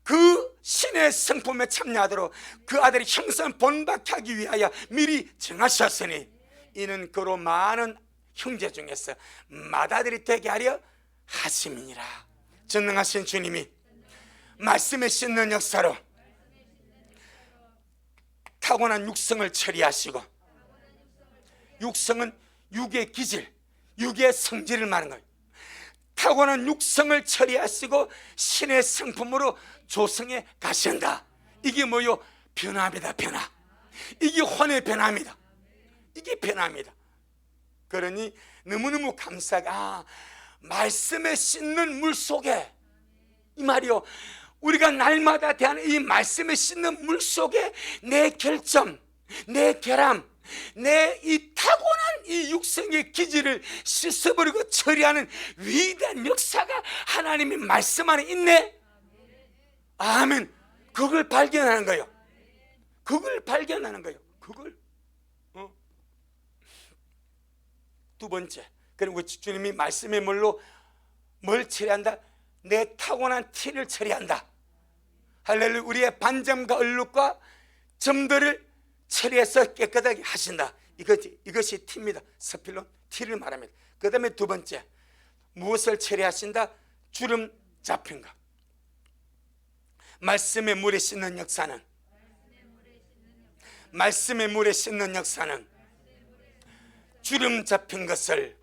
그 신의 성품에 참여하도록 그 아들의 형상을 본받게 하기 위하여 미리 정하셨으니 이는 그로 많은 형제 중에서 맏아들이 되게 하려 하심이니라. 전능하신 주님이 말씀에 씻는 역사로 타고난 육성을 처리하시고, 육성은 육의 기질, 육의 성질을 말하는 거예요. 타고난 육성을 처리하시고 신의 성품으로 조성해 가신다. 이게 뭐요? 변화입니다. 변화. 이게 혼의 변화입니다. 이게 변화입니다. 그러니 너무너무 감사하게 말씀에 씻는 물 속에, 이 말이요, 우리가 날마다 대하는 이 말씀에 씻는 물 속에 내 결점, 내 결함, 내 이 타고난 이 육성의 기질을 씻어버리고 처리하는 위대한 역사가 하나님의 말씀 안에 있네. 아멘. 그걸 발견하는 거예요. 그걸 발견하는 거예요. 그걸. 두 번째, 그리고 주님이 말씀의 물로 뭘 처리한다? 내 타고난 티를 처리한다. 할렐루야. 우리의 반점과 얼룩과 점들을 처리해서 깨끗하게 하신다. 이것이 티입니다. 스필론, 티를 말합니다. 그 다음에 두 번째, 무엇을 처리하신다? 주름 잡힌 것. 말씀의 물에 씻는 역사는, 말씀의 물에 씻는 역사는 주름 잡힌 것을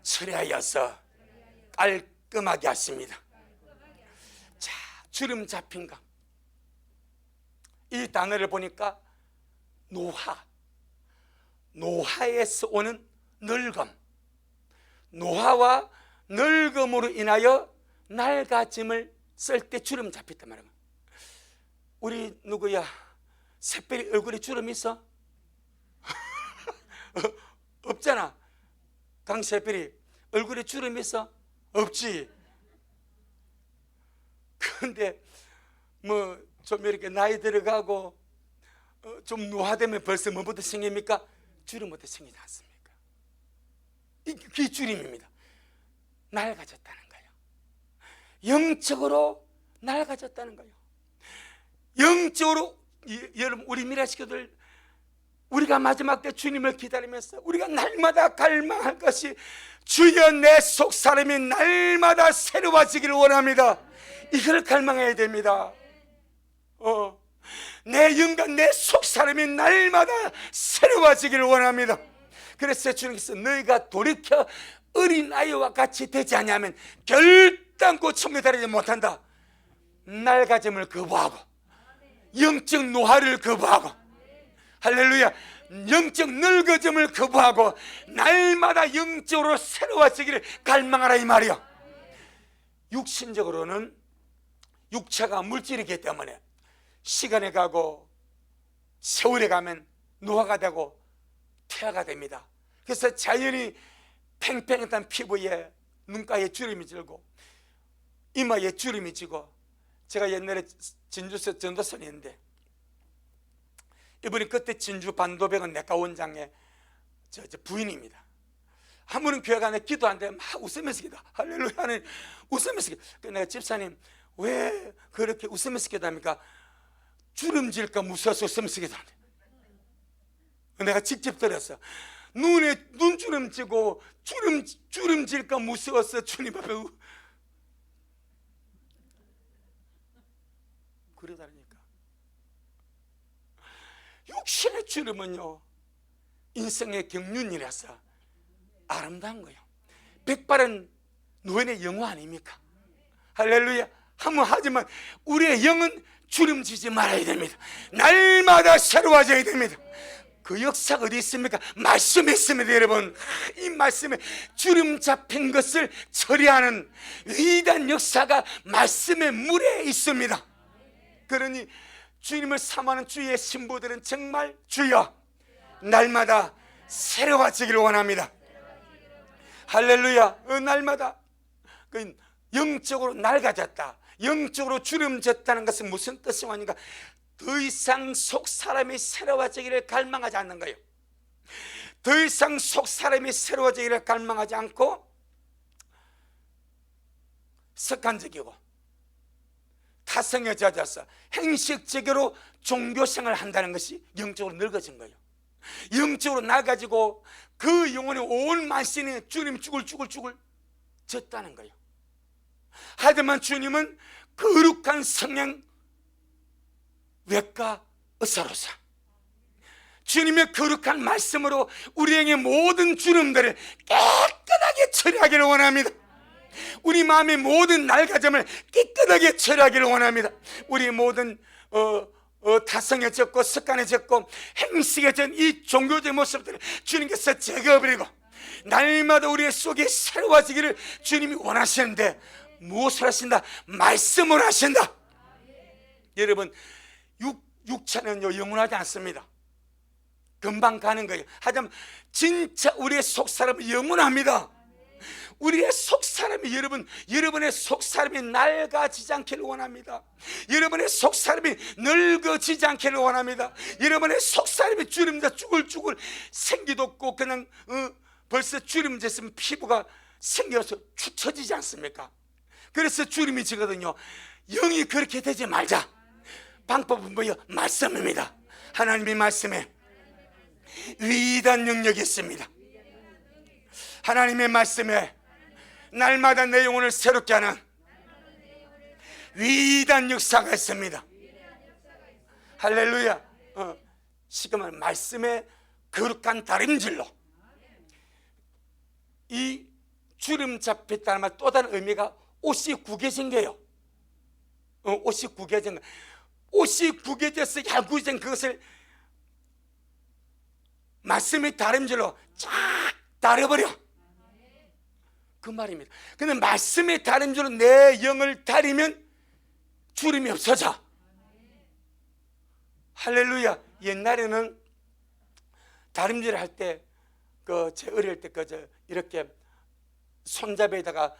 처리하여서 깔끔하게 하십니다. 자, 주름 잡힌 것. 이 단어를 보니까 노화에서 오는 늙음, 노화와 늙음으로 인하여 낡아짐을 쓸 때 주름 잡혔단 말이야. 우리 누구야? 새별이 얼굴에 주름 있어? 없잖아. 강새별이 얼굴에 주름 있어? 없지. 그런데 뭐 좀 이렇게 나이 들어가고 좀 노화되면 벌써 뭐부터 생깁니까? 주름부터 생기지 않습니까? 이게 주름입니다. 낡아졌다는 거예요. 영적으로 낡아졌다는 거예요. 영적으로, 여러분 우리 미라식구들 우리가 마지막 때 주님을 기다리면서 우리가 날마다 갈망할 것이, 주여 내 속사람이 날마다 새로워지기를 원합니다. 이걸 갈망해야 됩니다. 내 영과 내 속사람이 날마다 새로워지기를 원합니다. 그래서 주님께서 너희가 돌이켜 어린아이와 같이 되지 않으면 결단코 천국에 다니지 못한다. 낡아짐을 거부하고 영적 노화를 거부하고, 할렐루야, 영적 늙어짐을 거부하고 날마다 영적으로 새로워지기를 갈망하라 이 말이요. 육신적으로는 육체가 물질이기 때문에 시간에 가고 세월에 가면 노화가 되고 퇴화가 됩니다. 그래서 자연히 팽팽했던 피부에 눈가에 주름이 질고 이마에 주름이 지고, 제가 옛날에 진주서 전도선이었는데 이분이 그때 진주 반도백은 내과 원장의 저 부인입니다. 한 번은 교회 가서 기도하는데 막 웃으면서 기도, 할렐루야 하는 웃으면서 기도. 내가 집사님 왜 그렇게 웃으면서 기도합니까? 주름질까 무서워서 웃으면서 기도한대. 내가 직접 들었어. 눈에 눈주름 지고 주름질까 무서워서 주님 앞에 그러다니까. 육신의 주름은요 인생의 경륜이라서 아름다운 거예요. 백발은 노인의 영화 아닙니까? 할렐루야. 하지만 우리의 영은 주름지지 말아야 됩니다. 날마다 새로워져야 됩니다. 그 역사가 어디 있습니까? 말씀에 있습니다. 여러분, 이 말씀에 주름 잡힌 것을 처리하는 위대한 역사가 말씀의 물에 있습니다. 그러니 주님을 사모하는 주의 신부들은 정말 주여 날마다 새로워지기를 원합니다. 할렐루야. 날마다 영적으로 낡아졌다, 영적으로 주름졌다는 것은 무슨 뜻이 아닌가? 더 이상 속 사람이 새로워지기를 갈망하지 않는 거예요. 더 이상 속 사람이 새로워지기를 갈망하지 않고 습관적이고 타성에 젖어서 행식적으로 종교생활을 한다는 것이 영적으로 늙어진 거예요. 영적으로 나가지고 그 영혼의 온 만신이 주님 쭈글쭈글 졌다는 거예요. 하지만 주님은 거룩한 성령 외과 의사로서 주님의 거룩한 말씀으로 우리에게 모든 주름들을 깨끗하게 처리하기를 원합니다. 우리 마음의 모든 낡아짐을 깨끗하게 처리하기를 원합니다. 우리 모든 타성해졌고 습관해졌고 행식해진 이 종교적 모습들을 주님께서 제거해버리고 날마다 우리의 속에 새로워지기를 주님이 원하시는데 무엇을 하신다? 말씀을 하신다. 여러분, 육체는요 영원하지 않습니다. 금방 가는 거예요. 하지만 진짜 우리의 속사람은 영원합니다. 우리의 속사람이 여러분의 속사람이 낡아지지 않기를 원합니다. 여러분의 속사람이 늙어지지 않기를 원합니다. 여러분의 속사람이 주름져 쭈글쭈글 생기도 없고 그냥 벌써 주름졌으면 피부가 생겨서 축 처지지 않습니까? 그래서 주름이 지거든요. 영이 그렇게 되지 말자. 방법은 뭐예요? 말씀입니다. 하나님의 말씀에 위대한 능력이 있습니다. 하나님의 말씀에 날마다 내 영혼을 새롭게 하는 위대한 역사가 있습니다. 할렐루야. 지금은 말씀의 거룩한 다림질로 이 주름 잡혔다는 말 또 다른 의미가 옷이 구겨진 거예요. 옷이 구겨진 거. 옷이 구겨져서 야구진 그것을 말씀의 다림질로 쫙 다려버려. 그 말입니다. 근데 말씀의 다림질로 내 영을 다리면 주름이 없어져. 할렐루야. 옛날에는 다림질을 할 때 제 어릴 때 이렇게 손잡이에다가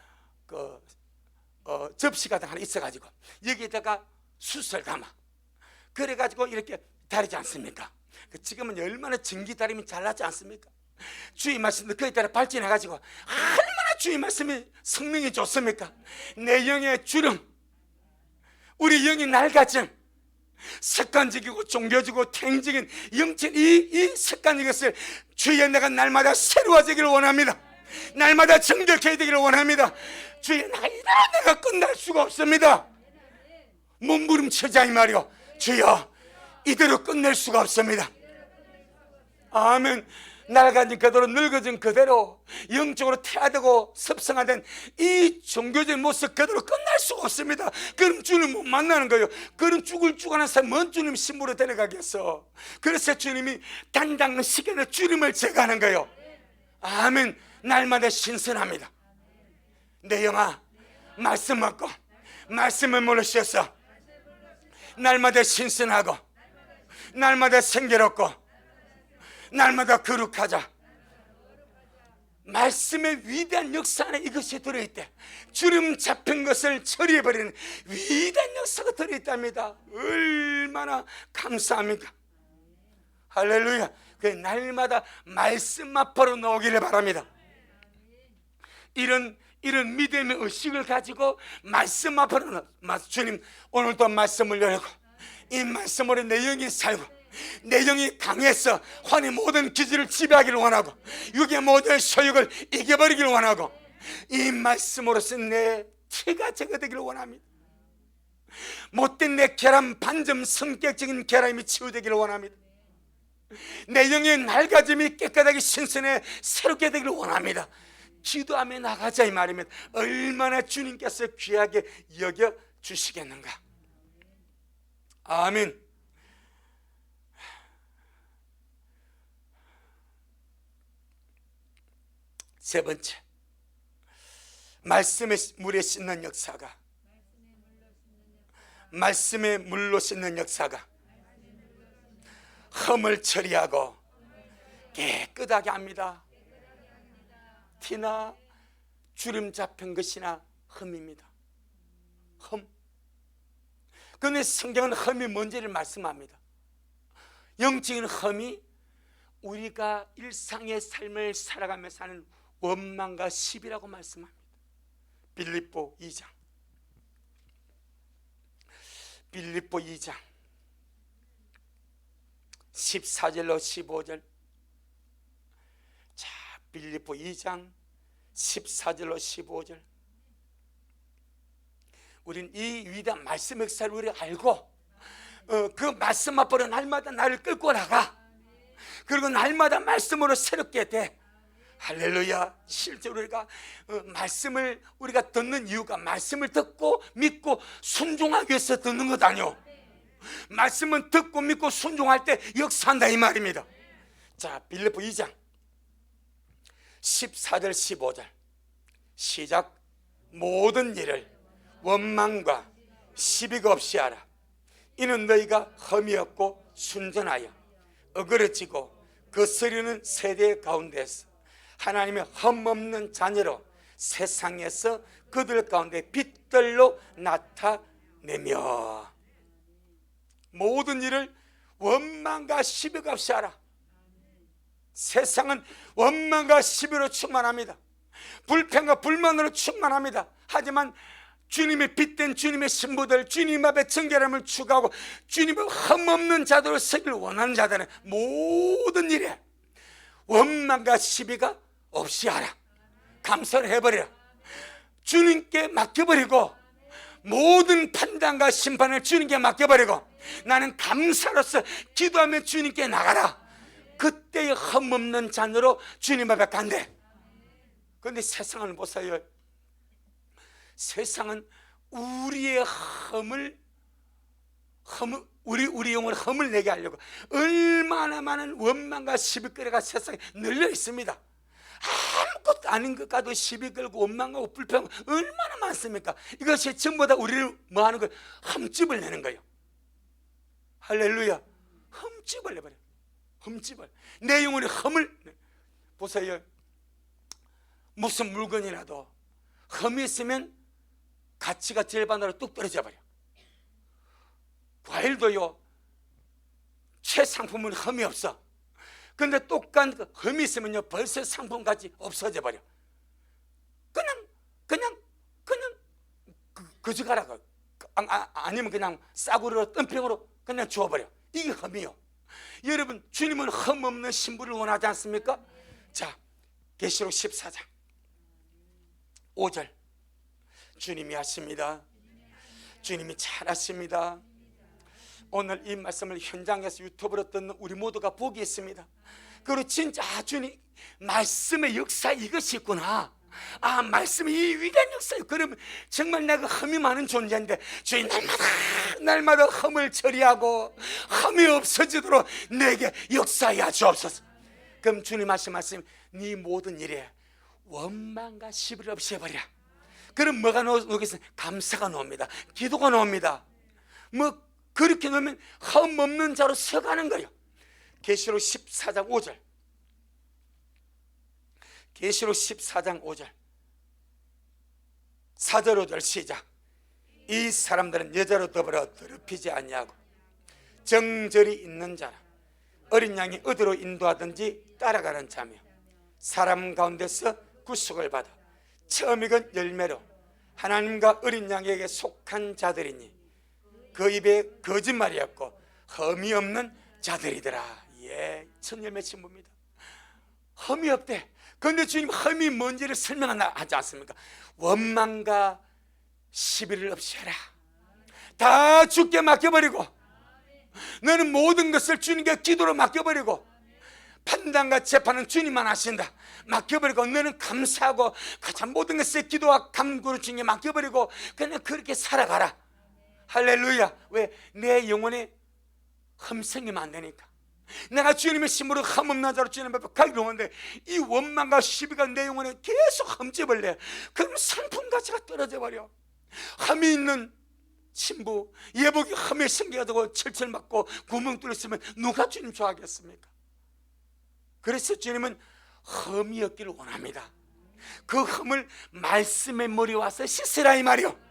접시 같은 거 하나 있어가지고 여기에다가 숯을 담아 그래가지고 이렇게 다리지 않습니까? 지금은 얼마나 전기 다림이 잘나지 않습니까? 주의 말씀도 거기에 따라 발전해가지고 얼마나 주의 말씀이 성능이 좋습니까? 내 영의 주름, 우리 영이 낡아짐, 습관적이고 종교적이고 탱적인 영적 이 습관적인 것을 주의 내가 날마다 새로워지기를 원합니다. 날마다 정결해야 되기를 원합니다. 주의 내가 이대로 내가 끝날 수가 없습니다. 몸부림치자 이 말이요. 주여 이대로 끝낼 수가 없습니다. 아멘. 낡아진 그대로 늙어진 그대로 영적으로 태아되고 습성화된 이 종교적인 모습 그대로 끝날 수가 없습니다. 그럼 주님 못 만나는 거예요. 그럼 죽을 사람 뭔 주님 신부로 데려가겠어. 그래서 주님이 단장는 시간에 주님을 제거하는 거예요. 아멘. 날마다 신선합니다. 내 영아 말씀 먹고 말씀을 물으셔서 날마다 신선하고 날마다 생기롭고 날마다 거룩하자. 말씀의 위대한 역사 안에 이것이 들어있대. 주름 잡힌 것을 처리해버리는 위대한 역사가 들어있답니다. 얼마나 감사합니까? 할렐루야. 그 날마다 말씀 앞으로 나오기를 바랍니다. 이런 믿음의 의식을 가지고 말씀 앞으로 주님 오늘도 말씀을 열고 이 말씀으로 내 영이 살고 내 영이 강해서 환희 모든 기질을 지배하기를 원하고 육의 모든 소욕을 이겨버리기를 원하고 이 말씀으로서 내 티가 제거되기를 원합니다. 못된 내 결함 반점 성격적인 결함이 치유되기를 원합니다. 내 영의 낡아짐이 깨끗하게 신선해 새롭게 되기를 원합니다. 기도하며 나가자 이 말입니다. 얼마나 주님께서 귀하게 여겨주시겠는가. 아멘. 세 번째, 말씀의 물에 씻는 역사가 말씀의 물로 씻는 역사가 흠을 처리하고 깨끗하게 합니다. 티나 주름 잡힌 것이나 흠입니다. 흠. 그런데 성경은 흠이 뭔지를 말씀합니다. 영적인 흠이 우리가 일상의 삶을 살아가며 사는 원망과 시비라고 말씀합니다. 빌립보 2장 14절로 15절. 자, 빌립보 2장 14절로 15절. 우린 이 위대한 말씀 역사를 우리가 알고 그 말씀 앞으로 날마다 나를 끌고 나가. 그리고 날마다 말씀으로 새롭게 돼. 할렐루야. 실제로 우리가 말씀을 우리가 듣는 이유가 말씀을 듣고 믿고 순종하기 위해서 듣는 것 아니요. 말씀은 듣고 믿고 순종할 때 역사한다 이 말입니다. 자, 빌립보 2장 14절 15절 시작. 모든 일을 원망과 시비가 없이 하라. 이는 너희가 흠이 없고 순전하여 어그러지고 거스르는 세대 가운데서 하나님의 흠없는 자녀로 세상에서 그들 가운데 빛들로 나타내며 모든 일을 원망과 시비가 없이 하라. 세상은 원망과 시비로 충만합니다. 불평과 불만으로 충만합니다. 하지만 주님의 빛된 주님의 신부들, 주님 앞에 정결함을 추구하고 주님을 흠없는 자들로 서기를 원하는 자들은 모든 일에 원망과 시비가 없이 하라. 감사를 해버리라. 주님께 맡겨버리고 모든 판단과 심판을 주님께 맡겨버리고 나는 감사로서 기도하며 주님께 나가라. 그때의 흠없는 잔으로 주님 앞에 간대. 그런데 세상을 보세요. 세상은 우리의 우리 영혼의 흠을 내게 하려고 얼마나 많은 원망과 시비거리가 세상에 널려 있습니다. 아무것도 아닌 것 가도 시비 걸고 원망하고 불평 얼마나 많습니까? 이것이 전부 다 우리를 뭐 하는 거예요? 흠집을 내는 거예요. 할렐루야. 흠집을 내버려. 흠집을. 내 영혼의 흠을 보세요. 무슨 물건이라도 흠이 있으면 가치가 절반으로 뚝 떨어져 버려. 과일도요, 최상품은 흠이 없어. 근데 똑같은 흠이 있으면요 벌써 상품까지 없어져 버려. 그냥 거지가라고 아니면 그냥 싸구려로 덤핑으로 그냥 주어버려. 이게 흠이요. 여러분, 주님은 흠 없는 신부를 원하지 않습니까? 자, 계시록 14장 5절. 주님이 하십니다. 주님이 잘하십니다. 오늘 이 말씀을 현장에서 유튜브로 듣는 우리 모두가 보기 있습니다. 그리고 진짜 주님 말씀의 역사 이것이 있구나. 말씀이 이 위대한 역사예요. 그러면 정말 내가 흠이 많은 존재인데 주님 날마다 흠을 처리하고 흠이 없어지도록 내게 역사하여 주옵소서. 그럼 주님 하신 말씀, 네 모든 일에 원망과 시비를 없이 해버려. 그럼 뭐가 나오겠어요? 감사가 나옵니다. 기도가 나옵니다. 뭐 그렇게 놓으면 흠 없는 자로 서가는 거예요. 계시록 14장 5절. 계시록 14장 5절 4절 5절 시작. 이 사람들은 여자로 더불어 더럽히지 아니하고 정절이 있는 자라 어린 양이 어디로 인도하든지 따라가는 자며 사람 가운데서 구속을 받아 처음 익은 열매로 하나님과 어린 양에게 속한 자들이니 그 입에 거짓말이 없고 흠이 없는 자들이더라. 예, 첫 열매 신부입니다. 흠이 없대. 그런데 주님 흠이 뭔지를 설명하지 않습니까? 원망과 시비를 없이 해라. 다 주께 맡겨버리고 너는 모든 것을 주님께 기도로 맡겨버리고 판단과 재판은 주님만 하신다. 맡겨버리고 너는 감사하고 가장 모든 것을 기도와 간구를 주님께 맡겨버리고 그냥 그렇게 살아가라. 할렐루야. 왜? 내 영혼에 흠생기면 안 되니까. 내가 주님의 심으로 흠 없는 자로 주님 앞에 가기로 하는데 이 원망과 시비가 내 영혼에 계속 흠집을 내. 그럼 상품 가치가 떨어져 버려. 흠이 있는 신부, 예복이 흠에 생겨가지고 철철 맞고 구멍 뚫렸으면 누가 주님 좋아하겠습니까? 그래서 주님은 흠이 없기를 원합니다. 그 흠을 말씀의 물이 와서 씻으라 이 말이요.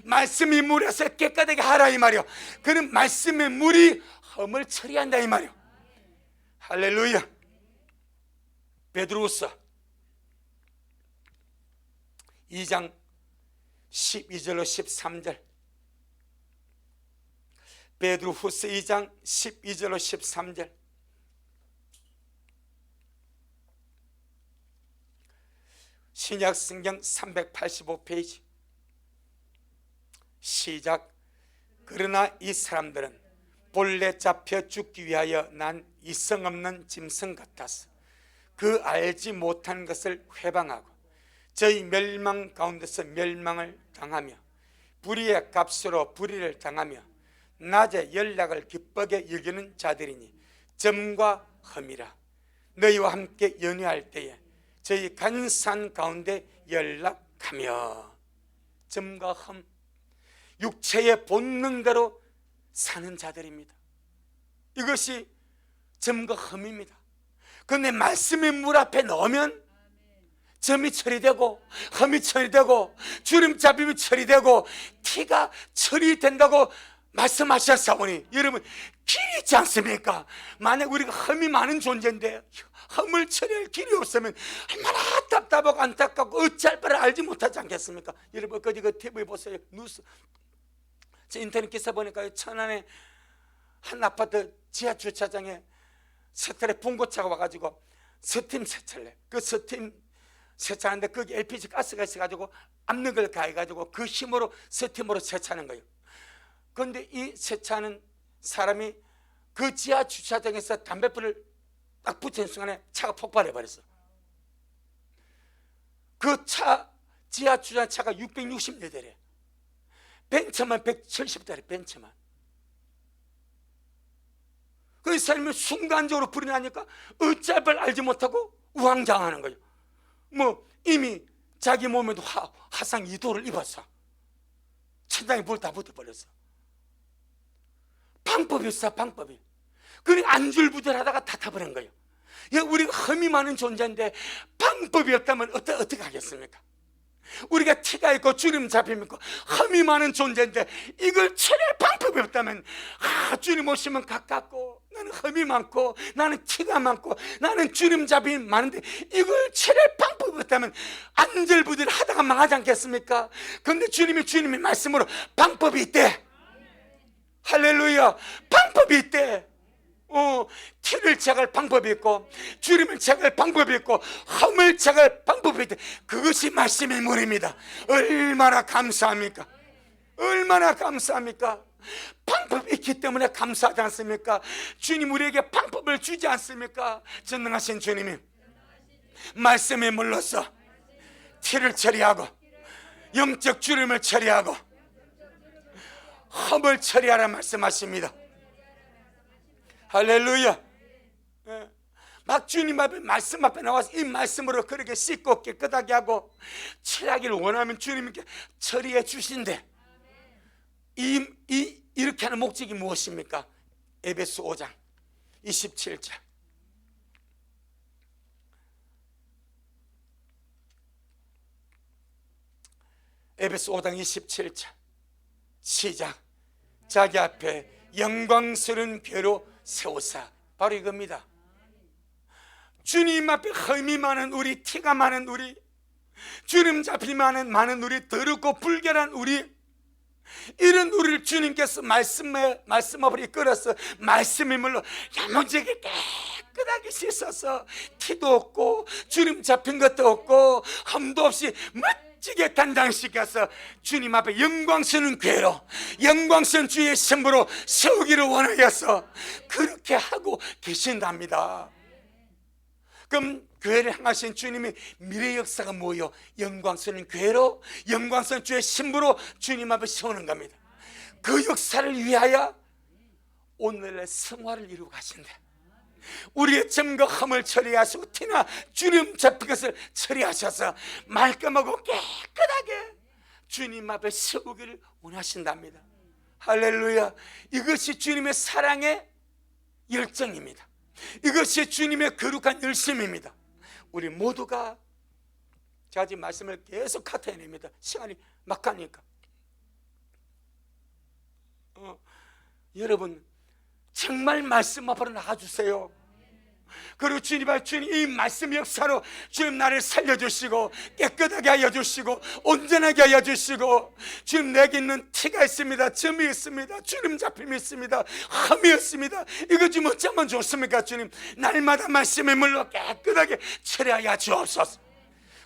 말씀이 물에서 깨끗하게 하라 이 말이요. 그는 말씀의 물이 흠을 처리한다 이 말이요. 할렐루야. 베드로후서 2장 12절로 13절. 베드로후서 2장 12절로 13절. 신약성경 385페이지. 시작. 그러나 이 사람들은 본래 잡혀 죽기 위하여 난 이성 없는 짐승 같아서 그 알지 못한 것을 회방하고 저희 멸망 가운데서 멸망을 당하며 불의의 값으로 불의를 당하며 낮에 연락을 기쁘게 여기는 자들이니 점과 흠이라. 너희와 함께 연회할 때에 저희 간산 가운데 연락하며. 점과 흠, 육체의 본능대로 사는 자들입니다. 이것이 점과 흠입니다. 그런데 말씀의 물 앞에 넣으면 점이 처리되고 흠이 처리되고 주름 잡힘이 처리되고 티가 처리된다고 말씀하셨사오니 여러분 길이 있지 않습니까? 만약 우리가 흠이 많은 존재인데 흠을 처리할 길이 없으면 얼마나 답답하고 안타깝고 어찌할 바를 알지 못하지 않겠습니까? 여러분 엊그제 그 TV 보세요. 뉴스 제 인터넷 기사 보니까 천안에 한 아파트 지하 주차장에 스팀 봉고차가 와가지고 스팀 세차를 해. 그 스팀 세차하는데 거기 LPG 가스가 있어가지고 압력을 가해가지고 그 힘으로 스팀으로 세차하는 거예요. 그런데 이 세차하는 사람이 그 지하 주차장에서 담뱃불을 딱 붙이는 순간에 차가 폭발해버렸어. 그 차 지하 주차장 차가 660대래. 벤츠만 170대래. 벤츠만. 그 사람이 순간적으로 불이 나니까 어찌할 바를 알지 못하고 우왕좌왕하는 거예요. 뭐 이미 자기 몸에도 화상 2도를 입었어. 천장에 불 다 붙어버렸어. 방법이 있어. 방법이. 그러니까 안절부절하다가 다 타버린 거예요. 우리가 흠이 많은 존재인데 방법이 없다면 어떻게 하겠습니까? 우리가 티가 있고 주름 잡힘 있고 흠이 많은 존재인데 이걸 처리할 방법이 없다면 주님 오시면 가깝고 나는 흠이 많고 나는 티가 많고 나는 주름 잡힘이 많은데 이걸 처리할 방법이 없다면 안절부절 하다가 망하지 않겠습니까? 그런데 주님의 말씀으로 방법이 있대. 할렐루야. 방법이 있대. 티를 제거할 방법이 있고, 주름을 제거할 방법이 있고, 험을 제거할 방법이 있대. 그것이 말씀의 물입니다. 얼마나 감사합니까? 얼마나 감사합니까? 방법이 있기 때문에 감사하지 않습니까? 주님 우리에게 방법을 주지 않습니까? 전능하신 주님이 말씀에 물러서 티를 처리하고, 영적 주름을 처리하고, 험을 처리하라 말씀하십니다. 할렐루야. 막 주님 앞에, 말씀 앞에 나와서 이 말씀으로 그렇게 씻고 깨끗하게 하고 처리하기를 원하면 주님께 처리해 주신대. 이렇게 하는 목적이 무엇입니까? 에베소 5장 27절. 에베소 5장 27절 시작. 자기 앞에 영광스러운 궤로 세우사. 바로 이겁니다. 주님 앞에 흠이 많은 우리, 티가 많은 우리, 주름 잡힘이 많은 우리, 더럽고 불결한 우리, 이런 우리를 주님께서 말씀 앞으로 이끌어서 말씀의 물로 야무지게 깨끗하게 씻어서 티도 없고 주름 잡힌 것도 없고 흠도 없이 멋지게 단장시켜서 주님 앞에 영광스러운 궤로, 영광스러운 주의 신부로 세우기를 원하여서 그렇게 하고 계신답니다. 그럼 교회를 향하신 주님의 미래 역사가 뭐예요? 영광스러운 궤로, 영광스러운 주의 신부로 주님 앞에 세우는 겁니다. 그 역사를 위하여 오늘의 성화를 이루고 가신대. 우리의 점과 흠을 처리하시고 티나 주름 잡힌 것을 처리하셔서 말끔하고 깨끗하게 주님 앞에 세우기를 원하신답니다. 할렐루야. 이것이 주님의 사랑의 열정입니다. 이것이 주님의 거룩한 열심입니다. 우리 모두가, 제가 지금 말씀을 계속 카트해냅니다. 시간이 막 가니까. 여러분 정말 말씀 앞으로 나가주세요. 그리고 주님 앞에, 주님 이 말씀 역사로 주님 나를 살려주시고 깨끗하게 하여 주시고 온전하게 하여 주시고, 주님 내게 있는 티가 있습니다, 점이 있습니다, 주름 잡힘이 있습니다, 흠이 있습니다, 이거 좀 어쩌면 좋습니까? 주님 날마다 말씀의 물로 깨끗하게 처리하여 주옵소서.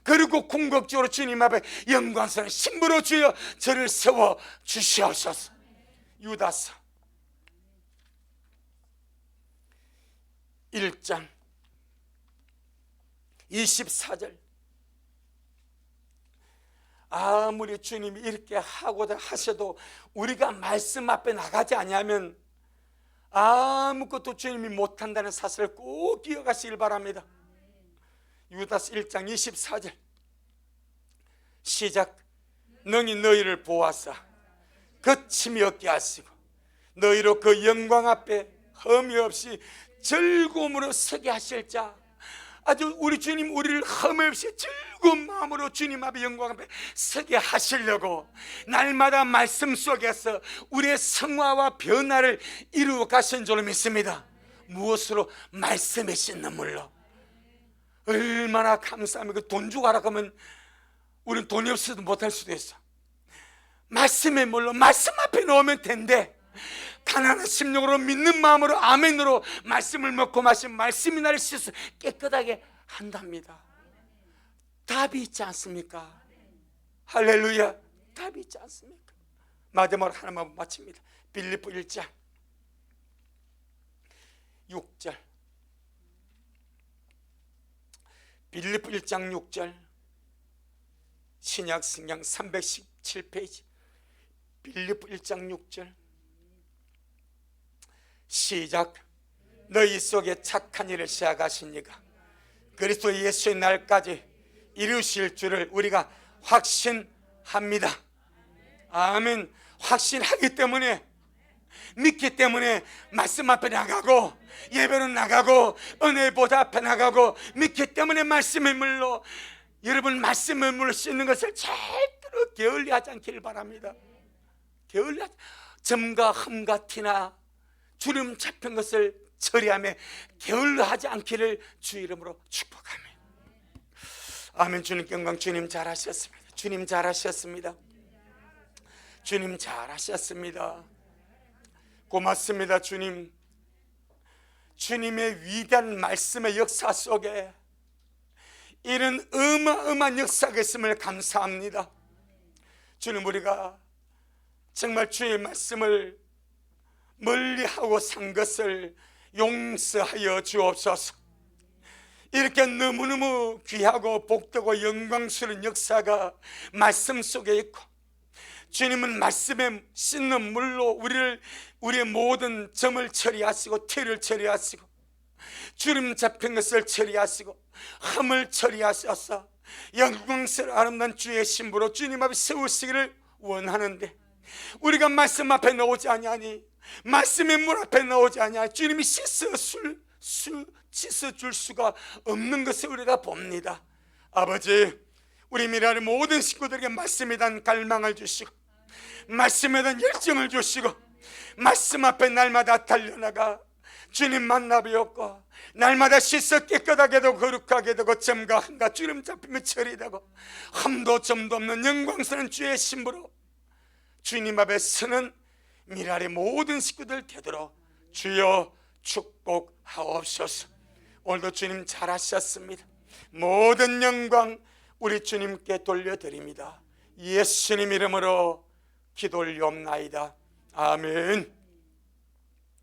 그리고 궁극적으로 주님 앞에 영광스러운 신부로 주여 저를 세워 주시옵소서. 유다서 1장 24절. 아무리 주님이 이렇게 하고자 하셔도 우리가 말씀 앞에 나가지 않으면 아무것도 주님이 못한다는 사실을 꼭 기억하시길 바랍니다. 유다서 1장 24절 시작. 능히 너희를 보아사 거침이 없게 하시고 너희로 그 영광 앞에 흠이 없이 즐거움으로 서게 하실 자. 아주 우리 주님 우리를 흠 없이 즐거운 마음으로 주님 앞에 영광 앞에 서게 하시려고 날마다 말씀 속에서 우리의 성화와 변화를 이루어 가신 줄로 믿습니다. 무엇으로? 말씀에 씻는 물로. 얼마나 감사합니까? 돈 주고 하라고 하면 우리는 돈이 없어도 못할 수도 있어. 말씀의 물로 말씀 앞에 놓으면 된대. 가난한 심령으로 믿는 마음으로 아멘으로 말씀을 먹고 마신 말씀이 나를 씻어 깨끗하게 한답니다. 답이 있지 않습니까? 할렐루야. 답이 있지 않습니까? 마지막으로 하나만 마칩니다. 빌립보 1장 6절. 빌립보 1장 6절 신약 성경 317페이지 빌립보 1장 6절 시작. 너희 속에 착한 일을 시작하신 이가 그리스도 예수의 날까지 이루실 줄을 우리가 확신합니다. 아멘. 확신하기 때문에, 믿기 때문에 말씀 앞에 나가고 예배로 나가고 은혜 보좌 앞에 나가고 믿기 때문에 말씀의 물로, 여러분 말씀의 물로 씻는 것을 절대로 게을리하지 않기를 바랍니다. 게을리하지, 점과 흠과 티나 주름 잡힌 것을 처리하며 게을러하지 않기를 주 이름으로 축복합니다. 아멘. 주님께 영광. 주님 잘하셨습니다. 주님 잘하셨습니다. 주님 잘하셨습니다. 고맙습니다. 주님, 주님의 위대한 말씀의 역사 속에 이런 어마어마한 역사가 있음을 감사합니다. 주님, 우리가 정말 주의 말씀을 멀리하고 산 것을 용서하여 주옵소서. 이렇게 너무너무 귀하고 복되고 영광스러운 역사가 말씀 속에 있고, 주님은 말씀에 씻는 물로 우리의 모든 점을 처리하시고 티를 처리하시고 주름 잡힌 것을 처리하시고 흠을 처리하셔서 영광스러운 아름다운 주의 신부로 주님 앞에 세우시기를 원하는데, 우리가 말씀 앞에 나오지 아니하니, 말씀의 문 앞에 나오지 아니하니 주님이 씻어줄 수가 없는 것을 우리가 봅니다. 아버지, 우리 미라의 모든 식구들에게 말씀에 대한 갈망을 주시고 말씀에 대한 열정을 주시고 말씀 앞에 날마다 달려나가 주님 만나 뵈었고 날마다 씻어 깨끗하게 되고 거룩하게 되고 점과 한가 주름 잡히며 처리되고 흠도 점도 없는 영광스러운 주의 신부로 주님 앞에 서는 미랄의 모든 식구들 되도록 주여 축복하옵소서. 오늘도 주님 잘하셨습니다. 모든 영광 우리 주님께 돌려드립니다. 예수님 이름으로 기도 올리옵나이다. 아멘.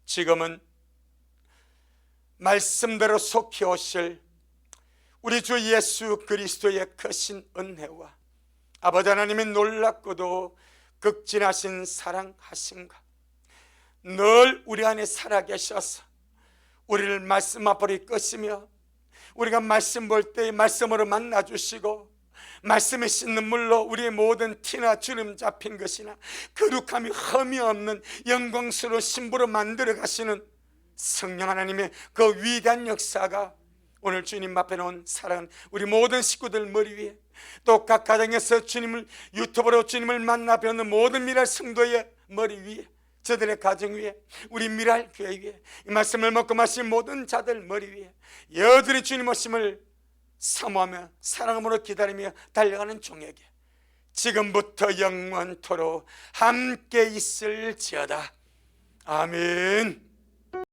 지금은 말씀대로 속히 오실 우리 주 예수 그리스도의 크신 은혜와 아버지 하나님의 놀랍고도 극진하신 사랑하심과 늘 우리 안에 살아계셔서 우리를 말씀 앞으로 이끄시며 우리가 말씀 볼 때 말씀으로 만나주시고 말씀에 씻는 물로 우리의 모든 티나 주름 잡힌 것이나 거룩함이 흠이 없는 영광스러운 신부로 만들어 가시는 성령 하나님의 그 위대한 역사가 오늘 주님 앞에 놓은 사랑하는 우리 모든 식구들 머리 위에, 또 각 가정에서 주님을 유튜브로 주님을 만나 뵙는 모든 미랄 성도의 머리 위에, 저들의 가정 위에, 우리 미랄 교회 위에, 이 말씀을 먹고 마신 모든 자들 머리 위에 여전히 주님 오심을 사모하며 사랑함으로 기다리며 달려가는 종에게 지금부터 영원토록 함께 있을지어다. 아멘.